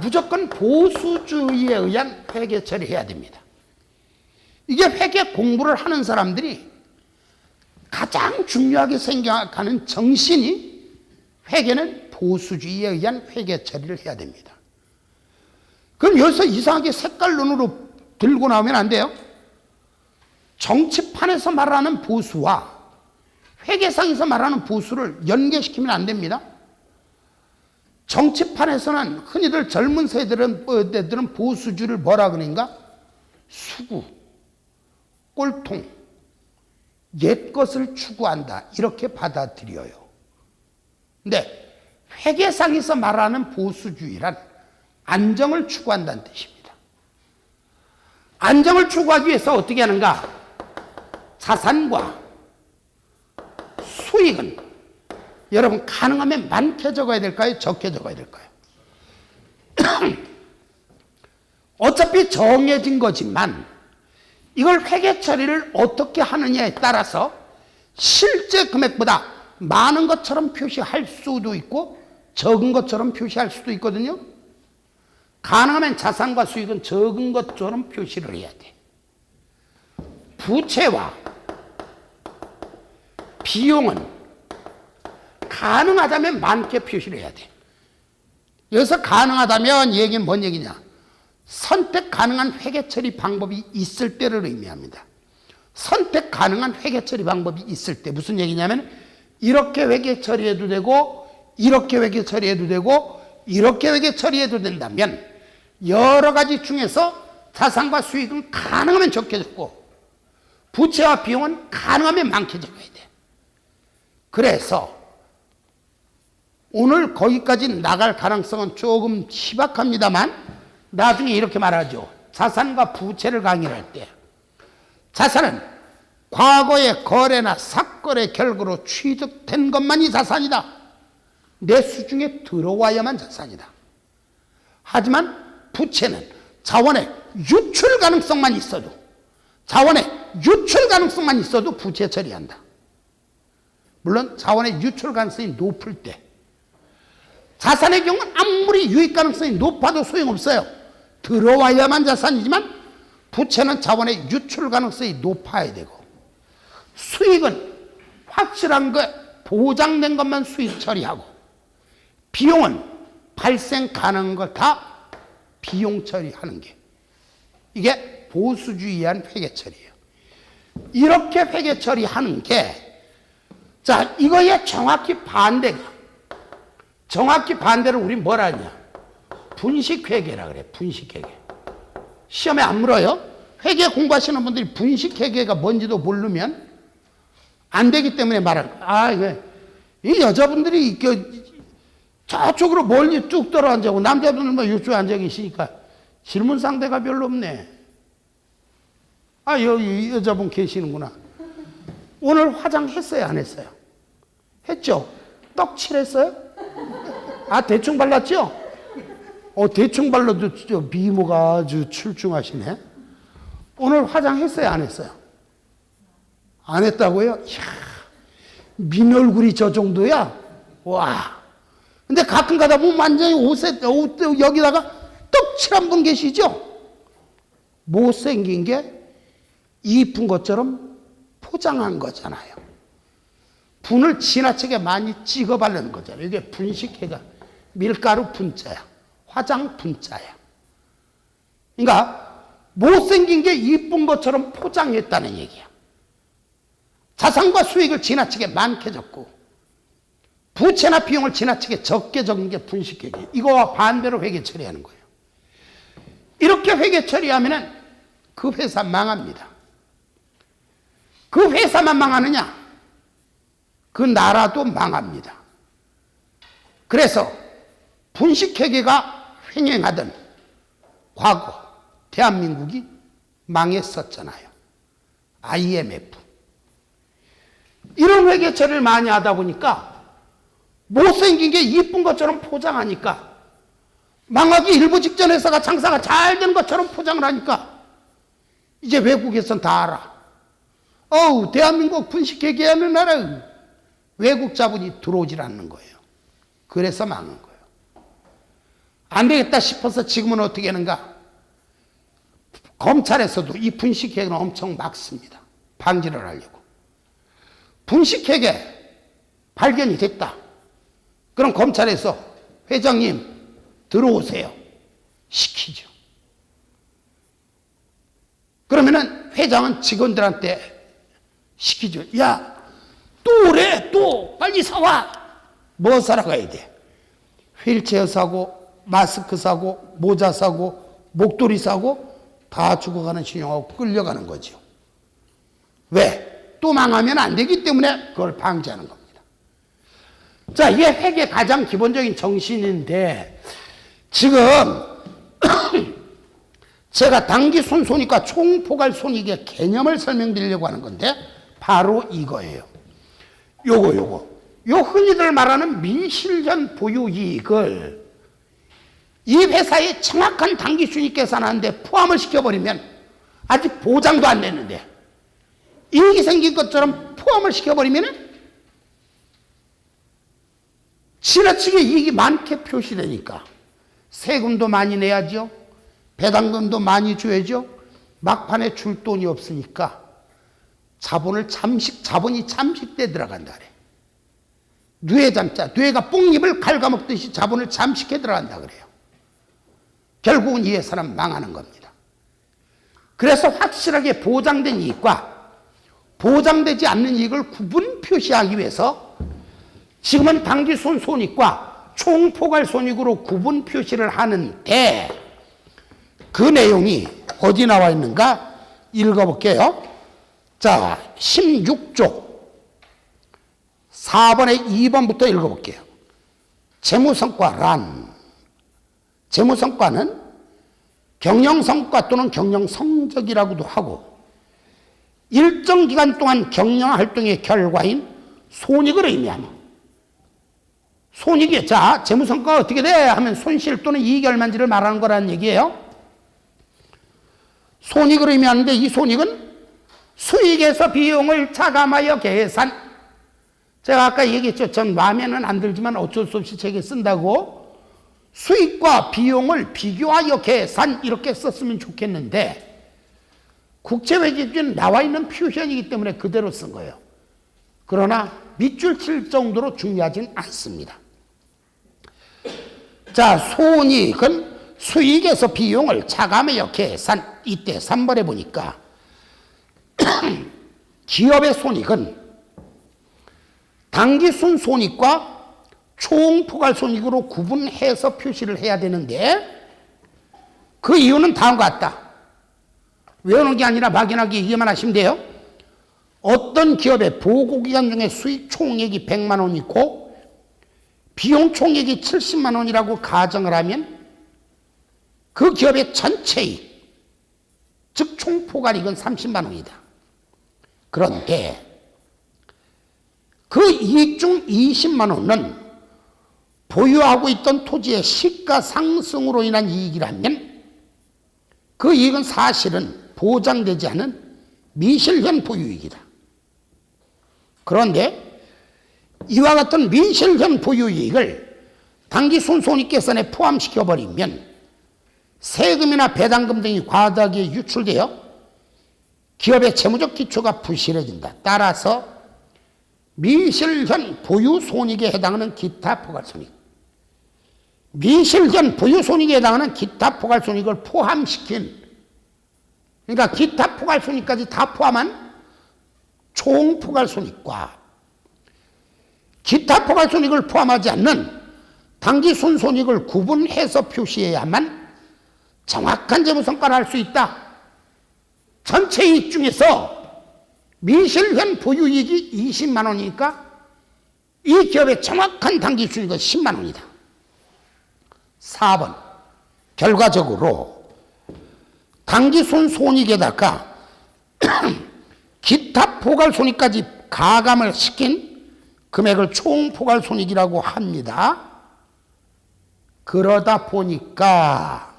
무조건 보수주의에 의한 회계 처리해야 됩니다. 이게 회계 공부를 하는 사람들이 가장 중요하게 생각하는 정신이 회계는 보수주의에 의한 회계 처리를 해야 됩니다. 그럼 여기서 이상하게 색깔 눈으로 들고 나오면 안 돼요. 정치판에서 말하는 보수와 회계상에서 말하는 보수를 연계시키면 안 됩니다. 정치판에서는 흔히들 젊은 세대들은 보수주의를 뭐라 그러는가? 수구, 꼴통, 옛 것을 추구한다. 이렇게 받아들여요. 근데 회계상에서 말하는 보수주의란 안정을 추구한다는 뜻입니다. 안정을 추구하기 위해서 어떻게 하는가? 자산과 수익은 여러분 가능하면 많게 적어야 될까요? 적게 적어야 될까요? 어차피 정해진 거지만 이걸 회계 처리를 어떻게 하느냐에 따라서 실제 금액보다 많은 것처럼 표시할 수도 있고 적은 것처럼 표시할 수도 있거든요. 가능하면 자산과 수익은 적은 것처럼 표시를 해야 돼. 부채와 비용은 가능하다면 많게 표시를 해야 돼. 여기서 가능하다면 얘기는 뭔 얘기냐? 선택 가능한 회계 처리 방법이 있을 때를 의미합니다. 선택 가능한 회계 처리 방법이 있을 때 무슨 얘기냐면 이렇게 회계 처리해도 되고 이렇게 회계 처리해도 되고 이렇게 회계 처리해도 된다면 여러 가지 중에서 자산과 수익은 가능하면 적게 적고 부채와 비용은 가능하면 많게 적어야 돼. 그래서 오늘 거기까지 나갈 가능성은 조금 희박합니다만 나중에 이렇게 말하죠. 자산과 부채를 강의할 때 자산은 과거의 거래나 사건의 결과로 취득된 것만이 자산이다. 내 수중에 들어와야만 자산이다. 하지만 부채는 자원의 유출 가능성만 있어도 부채 처리한다. 물론 자원의 유출 가능성이 높을 때 자산의 경우는 아무리 유입 가능성이 높아도 소용없어요. 들어와야만 자산이지만 부채는 자원의 유출 가능성이 높아야 되고 수익은 확실한 것, 보장된 것만 수익 처리하고 비용은 발생 가능한 것 다 비용 처리하는 게 이게 보수주의한 회계 처리예요. 이렇게 회계 처리하는 게 자, 이거에 정확히 반대를 우리 뭐라 하냐? 분식회계라 그래. 분식회계. 시험에 안 물어요. 회계 공부하시는 분들이 분식회계가 뭔지도 모르면 안 되기 때문에 말하는 거야. 이 여자분들이 저쪽으로 멀리 쭉 떨어 앉아고 남자분들은 뭐 이쪽에 앉아 계시니까 질문 상대가 별로 없네. 여기 여자분 계시는구나. 오늘 화장했어요? 안 했어요? 했죠? 떡칠했어요? 대충 발랐죠? 대충 발라도 미모가 아주 출중하시네. 오늘 화장했어요, 안 했어요? 안 했다고요? 이야, 민 얼굴이 저 정도야? 와. 근데 가끔 가다 보면 완전히 옷 여기다가 떡칠한 분 계시죠? 못생긴 게 이쁜 것처럼 포장한 거잖아요. 분을 지나치게 많이 찍어 바르는 거잖아요. 이게 분식회가 밀가루 분자야. 화장 분자야. 그러니까 못생긴 게 이쁜 것처럼 포장했다는 얘기야. 자산과 수익을 지나치게 많게 적고 부채나 비용을 지나치게 적게 적는 게 분식회계. 이거와 반대로 회계 처리하는 거예요. 이렇게 회계 처리하면 그 회사 망합니다. 그 회사만 망하느냐? 그 나라도 망합니다. 그래서 분식회계가 횡행하던 과거 대한민국이 망했었잖아요. IMF. 이런 회계 처리를 많이 하다 보니까 못생긴 게 이쁜 것처럼 포장하니까 망하기 일부 직전 회사가 장사가 잘 되는 것처럼 포장을 하니까 이제 외국에선 다 알아. 대한민국 분식회계하는 나라 외국 자본이 들어오질 않는 거예요. 그래서 망한 거예요. 안 되겠다 싶어서 지금은 어떻게 하는가? 검찰에서도 이 분식회계는 엄청 막습니다. 방지를 하려고. 분식회계 발견이 됐다. 그럼 검찰에서 회장님 들어오세요. 시키죠. 그러면은 회장은 직원들한테 시키죠. 야, 또 오래, 또 빨리 사와. 뭐 사러 가야 돼? 휠체어 사고, 마스크 사고, 모자 사고, 목도리 사고 다 죽어가는 신용하고 끌려가는 거죠. 왜? 또 망하면 안 되기 때문에 그걸 방지하는 겁니다. 자, 이게 회계 가장 기본적인 정신인데 지금 제가 당기순손익과 총포괄손익의 개념을 설명드리려고 하는 건데 바로 이거예요. 요거 흔히들 말하는 밀실전 보유이익을 이 회사의 정확한 당기순이익 계산하는데 포함을 시켜버리면 아직 보장도 안 됐는데 이익이 생긴 것처럼 포함을 시켜버리면 지나치게 이익이 많게 표시되니까 세금도 많이 내야죠. 배당금도 많이 줘야죠. 막판에 줄 돈이 없으니까 자본이 잠식돼 들어간다 그래. 뇌가 뽕잎을 갉아먹듯이 자본을 잠식해 들어간다 그래요. 결국은 이 회사는 망하는 겁니다. 그래서 확실하게 보장된 이익과 보장되지 않는 이익을 구분 표시하기 위해서 지금은 당기순손익과 총포괄손익으로 구분 표시를 하는데 그 내용이 어디 나와 있는가 읽어볼게요. 자, 16조 4번에 2번부터 읽어볼게요. 재무성과란, 재무성과는 경영성과 또는 경영성적이라고도 하고 일정 기간 동안 경영활동의 결과인 손익을 의미하며 손익이, 자, 재무성과가 어떻게 돼? 하면 손실 또는 이익이 얼마인지를 말하는 거라는 얘기예요. 손익을 의미하는데 이 손익은 수익에서 비용을 차감하여 계산. 제가 아까 얘기했죠. 전 마음에는 안 들지만 어쩔 수 없이 책에 쓴다고. 수익과 비용을 비교하여 계산 이렇게 썼으면 좋겠는데 국제회계법에 나와 있는 표현이기 때문에 그대로 쓴 거예요. 그러나 밑줄 칠 정도로 중요하진 않습니다. 자, 손익은 수익에서 비용을 차감하여 계산. 이때 3번에 보니까 기업의 손익은 당기순 손익과 총포괄손익으로 구분해서 표시를 해야 되는데 그 이유는 다음과 같다. 외우는 게 아니라 막연하게 얘기만 하시면 돼요. 어떤 기업의 보고기간 중에 수익 총액이 100만 원 있고 비용 총액이 70만 원이라고 가정을 하면 그 기업의 전체 이익, 즉 총포괄이익은 30만 원이다. 그런데 그 이익 중 20만 원은 보유하고 있던 토지의 시가 상승으로 인한 이익이라면 그 이익은 사실은 보장되지 않은 미실현 보유이익이다. 그런데 이와 같은 미실현 보유이익을 당기순손익계산에 포함시켜버리면 세금이나 배당금 등이 과다하게 유출되어 기업의 재무적 기초가 부실해진다. 따라서 미실현 보유손익에 해당하는 기타 포괄손익, 미실현 보유손익에 해당하는 기타 포괄손익을 포함시킨, 그러니까 기타 포괄손익까지 다 포함한 총 포괄손익과 기타 포괄손익을 포함하지 않는 당기순손익을 구분해서 표시해야만 정확한 재무성과를 할 수 있다. 전체 이익 중에서 미실현 보유이익이 20만 원이니까 이 기업의 정확한 당기순이익은 10만 원이다. 4번 결과적으로 당기순손익에다가 기타 포괄손익까지 가감을 시킨 금액을 총포괄손익이라고 합니다. 그러다 보니까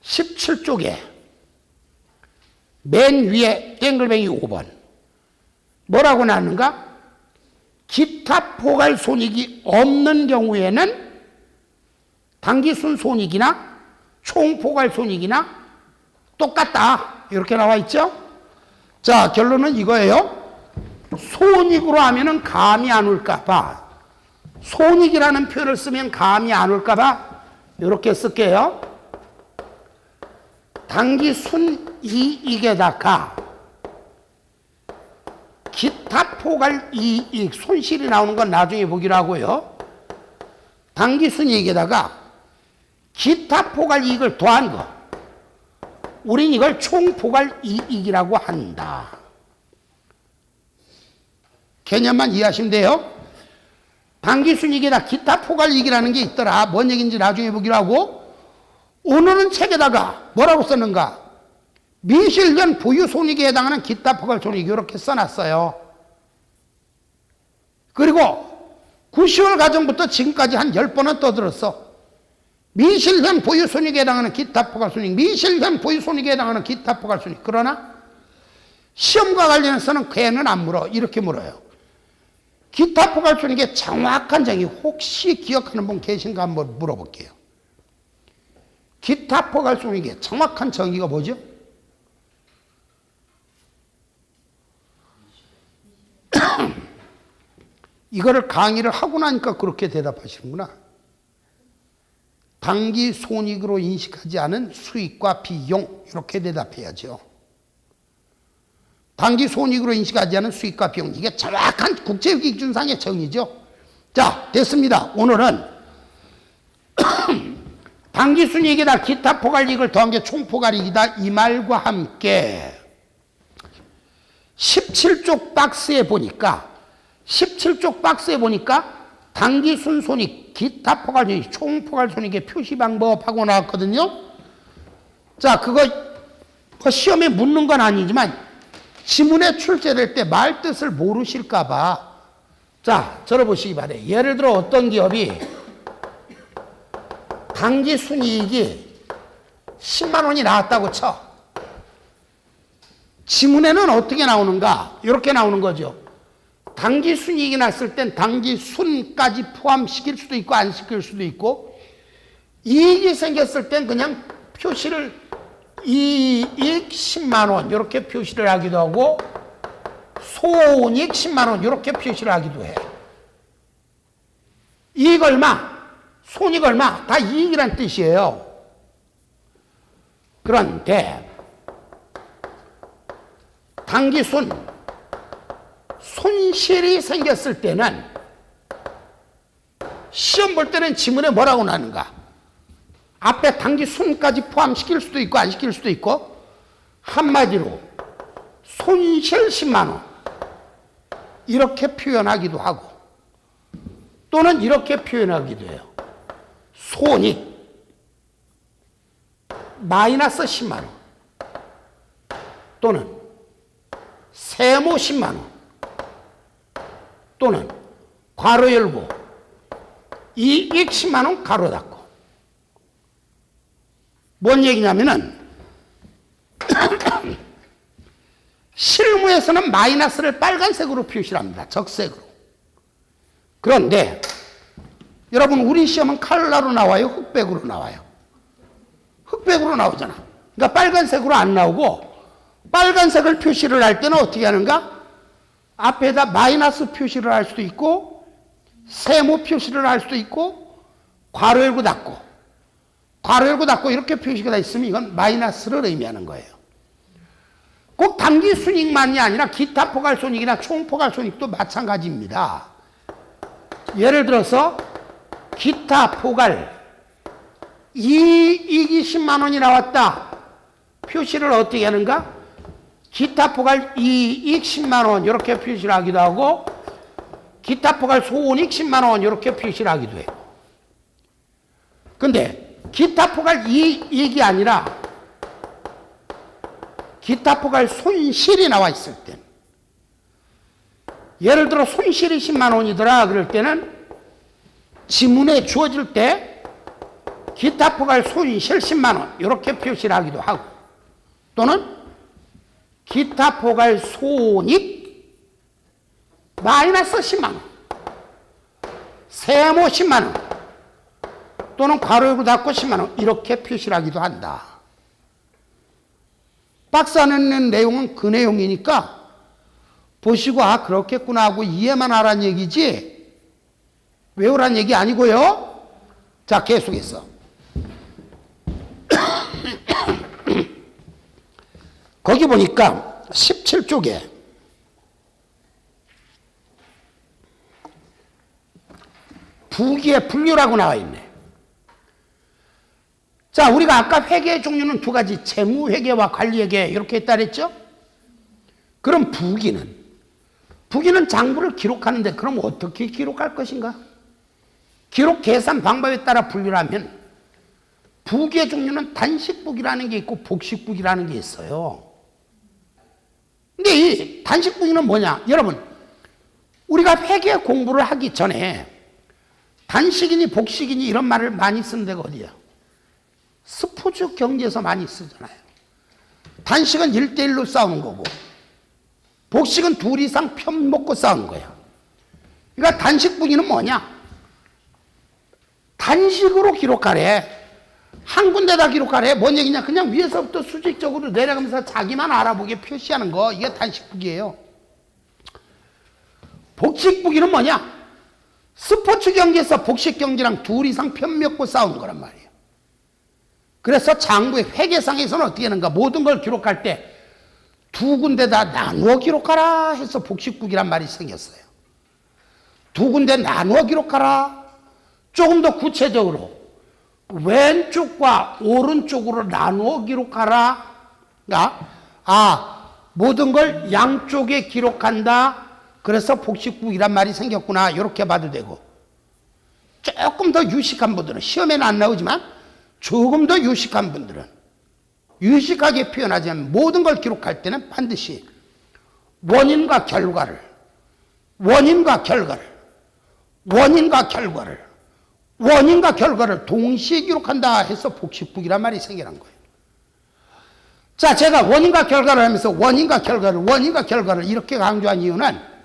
17쪽에 맨 위에 땡글뱅이 5번 뭐라고 나왔는가? 기타 포괄손익이 없는 경우에는 당기순손익이나 총포괄손익이나 똑같다. 이렇게 나와 있죠? 자, 결론은 이거예요. 손익으로 하면은 감이 안 올까봐, 손익이라는 표현을 쓰면 감이 안 올까봐 이렇게 쓸게요. 당기순이익에다가 기타 포괄이익, 손실이 나오는 건 나중에 보기로 하고요. 당기순이익에다가 기타 포괄이익을 더한 거, 우린 이걸 총포괄이익이라고 한다. 개념만 이해하시면 돼요. 당기순이익에다 기타 포괄이익이라는 게 있더라. 뭔 얘기인지 나중에 보기로 하고, 오늘은 책에다가 뭐라고 썼는가? 미실현 보유손익에 해당하는 기타 포괄손익 이렇게 써놨어요. 그리고 90월 가정부터 지금까지 한 10번은 떠들었어. 미실현 보유손익에 해당하는 기타 포괄손익, 미실현 보유손익에 해당하는 기타 포괄손익. 그러나 시험과 관련해서는 걔는 안 물어. 이렇게 물어요. 기타 포괄손익의 정확한 정의 혹시 기억하는 분 계신가 한번 물어볼게요. 기타 포괄손익의 정확한 정의가 뭐죠? 이거를 강의를 하고 나니까 그렇게 대답하시는구나. 당기손익으로 인식하지 않은 수익과 비용, 이렇게 대답해야죠. 당기손익으로 인식하지 않은 수익과 비용, 이게 정확한 국제기준상의 정의죠. 자, 됐습니다. 오늘은 당기순이익에다 기타 포괄이익을 더한 게 총포괄이익이다, 이 말과 함께 17쪽 박스에 보니까 당기순손익, 기타 포괄손익, 총포괄손익의 표시 방법하고 나왔거든요. 자, 그거 시험에 묻는 건 아니지만 지문에 출제될 때 말 뜻을 모르실까봐, 자, 들어보시기 바래요. 예를 들어 어떤 기업이 당기순이익이 10만 원이 나왔다고 쳐. 지문에는 어떻게 나오는가? 이렇게 나오는 거죠. 당기순이익이 났을 땐 당기순까지 포함시킬 수도 있고 안 시킬 수도 있고, 이익이 생겼을 땐 그냥 표시를 이익 10만 원 이렇게 표시를 하기도 하고, 손익 10만 원 이렇게 표시를 하기도 해. 이익 얼마, 손익 얼마, 다 이익이란 뜻이에요. 그런데 당기순, 손실이 생겼을 때는 시험 볼 때는 지문에 뭐라고 나는가? 앞에 당기순까지 포함시킬 수도 있고 안 시킬 수도 있고, 한마디로 손실 10만 원 이렇게 표현하기도 하고, 또는 이렇게 표현하기도 해요. 손익 마이너스 10만 원, 또는 세모 10만 원, 또는 괄호 열고 이익 10만 원 가로 닫고. 뭔 얘기냐면은 실무에서는 마이너스를 빨간색으로 표시를 합니다. 적색으로. 그런데 여러분 우리 시험은 칼라로 나와요? 흑백으로 나와요? 흑백으로 나오잖아. 그러니까 빨간색으로 안 나오고 빨간색을 표시를 할 때는 어떻게 하는가? 앞에다 마이너스 표시를 할 수도 있고 세모 표시를 할 수도 있고 괄호 열고 닫고 괄호 열고 닫고 이렇게 표시가 다 있으면 이건 마이너스를 의미하는 거예요. 꼭 단기 순익만이 아니라 기타 포괄 손익이나 총 포괄 손익도 마찬가지입니다. 예를 들어서 기타 포괄 이익이 10만 원이 나왔다. 표시를 어떻게 하는가? 기타 포괄 이익 10만 원 이렇게 표시를 하기도 하고 기타 포괄 손익 10만 원 이렇게 표시를 하기도 해요. 근데 기타 포괄 이익이 아니라 기타 포괄 손실이 나와 있을 때 예를 들어 손실이 10만 원이더라 그럴 때는 지문에 주어질 때 기타 포괄 손실 10만 원 이렇게 표시를 하기도 하고 또는 기타 포괄 손익 마이너스 10만 원 세모 10만 원 또는 괄호 열고 닫고 10만 원 이렇게 표시를 하기도 한다. 박스 안에 있는 내용은 그 내용이니까 보시고 아 그렇겠구나 하고 이해만 하라는 얘기지 외우란 얘기 아니고요. 자 계속해서 거기 보니까 17쪽에 부기의 분류라고 나와 있네. 자, 우리가 아까 회계의 종류는 두 가지, 재무회계와 관리회계 이렇게 했다 그랬죠? 그럼 부기는 장부를 기록하는데 그럼 어떻게 기록할 것인가? 기록 계산 방법에 따라 분류를 하면 부기의 종류는 단식부기라는 게 있고 복식부기라는 게 있어요. 근데 이 단식부기는 뭐냐? 여러분, 우리가 회계 공부를 하기 전에 단식이니 복식이니 이런 말을 많이 쓰는 데가 어디야? 스포츠 경기에서 많이 쓰잖아요. 단식은 1대1로 싸우는 거고 복식은 둘 이상 편 먹고 싸우는 거야. 그러니까 단식부기는 뭐냐? 단식으로 기록하래. 한 군데다 기록하래. 뭔 얘기냐? 그냥 위에서부터 수직적으로 내려가면서 자기만 알아보게 표시하는 거. 이게 단식부기예요. 복식부기는 뭐냐? 스포츠 경기에서 복식 경기랑 둘 이상 편 먹고 싸우는 거란 말이에요. 그래서 장부의 회계상에서는 어떻게 하는가? 모든 걸 기록할 때 두 군데다 나누어 기록하라 해서 복식부기란 말이 생겼어요. 두 군데 나누어 기록하라. 조금 더 구체적으로 왼쪽과 오른쪽으로 나누어 기록하라. 모든 걸 양쪽에 기록한다. 그래서 복식부기란 말이 생겼구나. 이렇게 봐도 되고 조금 더 유식한 분들은 시험에는 안 나오지만 조금 더 유식한 분들은 유식하게 표현하자면 모든 걸 기록할 때는 반드시 원인과 결과를 동시에 기록한다 해서 복식부기란 말이 생겨난 거예요. 자, 제가 원인과 결과를 하면서 원인과 결과를 이렇게 강조한 이유는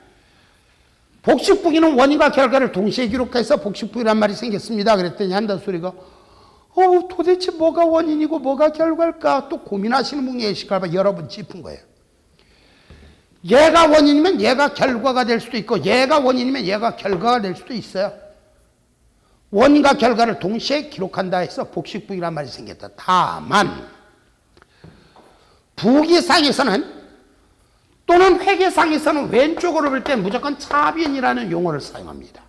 복식부기는 원인과 결과를 동시에 기록해서 복식부기란 말이 생겼습니다. 그랬더니 한다 소리가 도대체 뭐가 원인이고 뭐가 결과일까? 또 고민하시는 분이 계실까봐 여러 번 짚은 거예요. 얘가 원인이면 얘가 결과가 될 수도 있고 얘가 원인이면 얘가 결과가 될 수도 있어요. 원인과 결과를 동시에 기록한다 해서 복식부기란 말이 생겼다. 다만 부기상에서는 또는 회계상에서는 왼쪽으로 볼 때 무조건 차변이라는 용어를 사용합니다.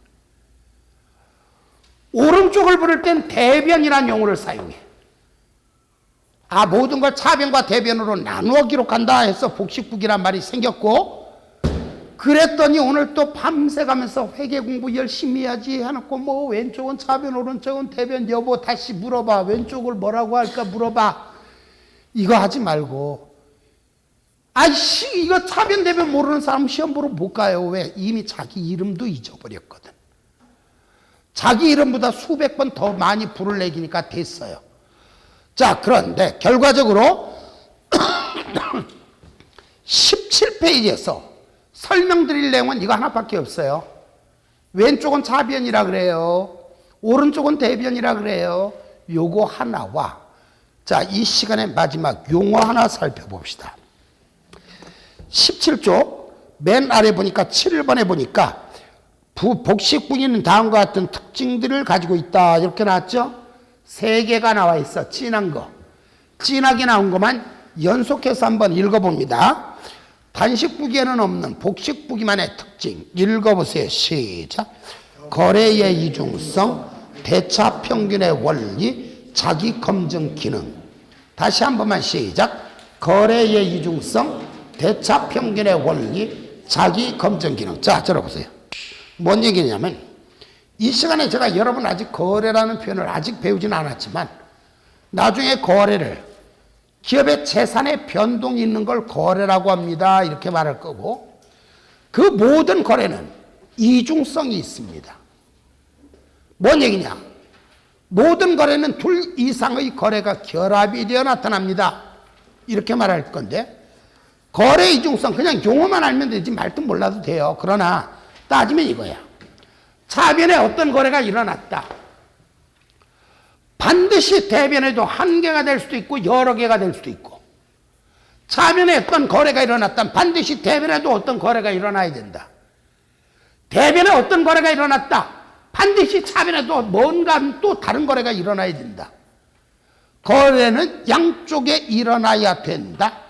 오른쪽을 부를 땐 대변이라는 용어를 사용해. 모든 걸 차변과 대변으로 나누어 기록한다 해서 복식부기란 말이 생겼고 그랬더니 오늘 또 밤새 가면서 회계 공부 열심히 해야지 해놓고 왼쪽은 차변 오른쪽은 대변 여보 다시 물어봐. 왼쪽을 뭐라고 할까 물어봐. 이거 하지 말고 이거 차변 대변 모르는 사람 시험 보러 못 가요. 왜? 이미 자기 이름도 잊어버렸거든. 자기 이름보다 수백 번 더 많이 불을 내기니까 됐어요. 자, 그런데 결과적으로 17페이지에서 설명드릴 내용은 이거 하나밖에 없어요. 왼쪽은 자변이라 그래요. 오른쪽은 대변이라 그래요. 요거 하나와, 자, 이 시간의 마지막 용어 하나 살펴봅시다. 17조 맨 아래 보니까 7번에 보니까 복식부기는 다음과 같은 특징들을 가지고 있다 이렇게 나왔죠. 3개가 나와 있어. 진한 거, 진하게 나온 것만 연속해서 한번 읽어봅니다. 단식부기에는 없는 복식부기만의 특징 읽어보세요. 시작. 거래의 이중성, 대차 평균의 원리, 자기 검증 기능. 다시 한 번만 시작. 거래의 이중성, 대차 평균의 원리, 자기 검증 기능. 자, 들어보세요. 뭔 얘기냐면, 이 시간에 제가 여러분 아직 거래라는 표현을 아직 배우진 않았지만, 나중에 거래를 기업의 재산의 변동이 있는 걸 거래라고 합니다. 이렇게 말할 거고, 그 모든 거래는 이중성이 있습니다. 뭔 얘기냐? 모든 거래는 둘 이상의 거래가 결합이 되어 나타납니다. 이렇게 말할 건데, 거래 이중성 그냥 용어만 알면 되지 말도 몰라도 돼요. 그러나 따지면 이거야. 차변에 어떤 거래가 일어났다. 반드시 대변에도 한 개가 될 수도 있고 여러 개가 될 수도 있고, 차변에 어떤 거래가 일어났다. 반드시 대변에도 어떤 거래가 일어나야 된다. 대변에 어떤 거래가 일어났다. 반드시 차변에도 뭔가 또 다른 거래가 일어나야 된다. 거래는 양쪽에 일어나야 된다.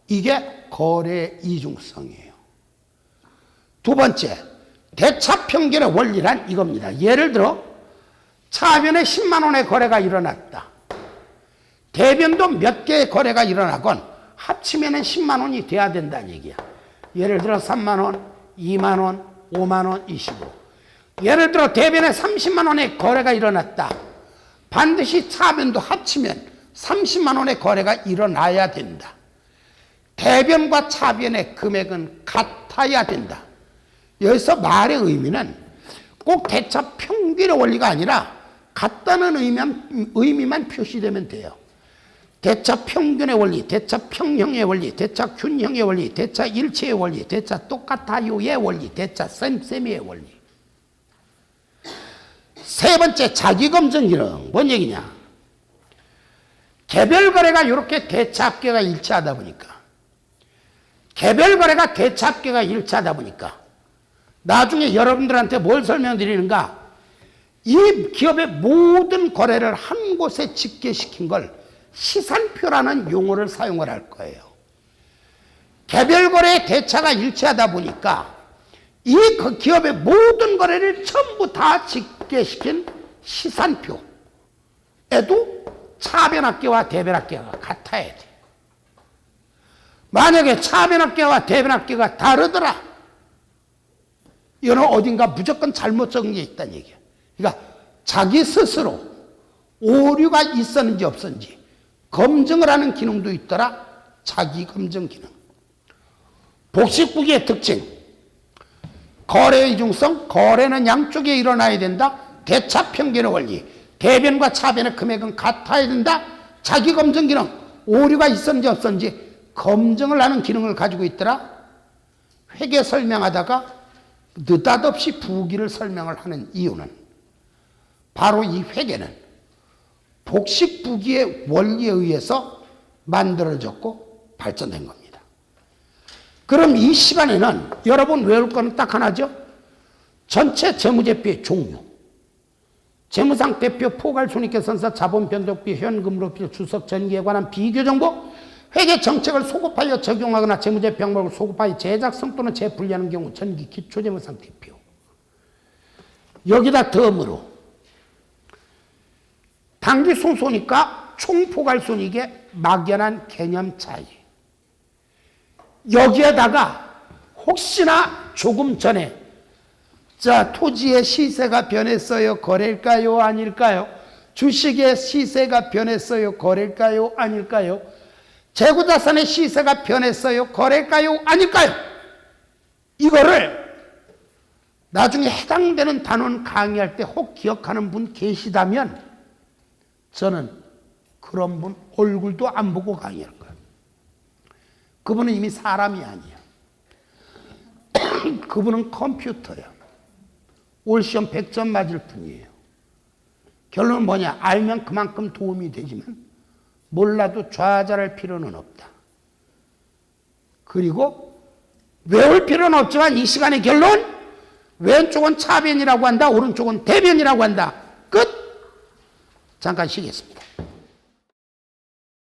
이게 거래 이중성이에요. 두 번째, 대차 평균의 원리란 이겁니다. 예를 들어 차변에 10만 원의 거래가 일어났다. 대변도 몇 개의 거래가 일어나건 합치면 10만 원이 돼야 된다는 얘기야. 예를 들어 3만 원, 2만 원, 5만 원, 25. 예를 들어 대변에 30만 원의 거래가 일어났다. 반드시 차변도 합치면 30만 원의 거래가 일어나야 된다. 대변과 차변의 금액은 같아야 된다. 여기서 말의 의미는 꼭 대차 평균의 원리가 아니라 같다는 의미만 표시되면 돼요. 대차 평균의 원리, 대차 평형의 원리, 대차 균형의 원리, 대차 일체의 원리, 대차 똑같아요의 원리, 대차 쌤쌤이의 원리. 세 번째, 자기검증 기능. 뭔 얘기냐? 개별 거래가 이렇게 대차 합계가 일치하다 보니까, 개별 거래가 대차 합계가 일치하다 보니까 나중에 여러분들한테 뭘 설명드리는가? 이 기업의 모든 거래를 한 곳에 집계시킨 걸 시산표라는 용어를 사용을 할 거예요. 개별 거래의 대차가 일치하다 보니까 이 기업의 모든 거래를 전부 다 집계시킨 시산표에도 차변합계와 대변합계가 같아야 돼. 만약에 차변합계와 대변합계가 다르더라, 이거는 어딘가 무조건 잘못 적은 게 있다는 얘기야. 그러니까 자기 스스로 오류가 있었는지 없었는지 검증을 하는 기능도 있더라. 자기 검증 기능. 복식부기의 특징. 거래의 이중성, 거래는 양쪽에 일어나야 된다. 대차 평균의 원리, 대변과 차변의 금액은 같아야 된다. 자기 검증 기능, 오류가 있었는지 없었는지 검증을 하는 기능을 가지고 있더라. 회계 설명하다가 느닷없이 부기를 설명을 하는 이유는 바로 이 회계는 복식부기의 원리에 의해서 만들어졌고 발전된 겁니다. 그럼 이 시간에는 여러분 외울 거는 딱 하나죠. 전체 재무제표의 종류, 재무상태표, 포괄손익계산서, 자본변동비, 현금으로표, 주석, 전기에 관한 비교정보, 회계정책을 소급하여 적용하거나 재무제표 항목을 소급하여 제작성 또는 재분리하는 경우 전기 기초재무상태표. 여기다 덤으로 당기순손익과 총포괄손익의 막연한 개념 차이. 여기에다가 혹시나 조금 전에 자, 토지의 시세가 변했어요. 거래일까요? 아닐까요? 주식의 시세가 변했어요. 거래일까요? 아닐까요? 재고자산의 시세가 변했어요. 거래일까요? 아닐까요? 이거를 나중에 해당되는 단원 강의할 때 혹 기억하는 분 계시다면 저는 그런 분 얼굴도 안 보고 강의할 거예요. 그분은 이미 사람이 아니야. 그분은 컴퓨터야. 올 시험 100점 맞을 뿐이에요. 결론은 뭐냐? 알면 그만큼 도움이 되지만 몰라도 좌절할 필요는 없다. 그리고 외울 필요는 없지만 이 시간의 결론, 왼쪽은 차변이라고 한다, 오른쪽은 대변이라고 한다. 끝! 잠깐 쉬겠습니다.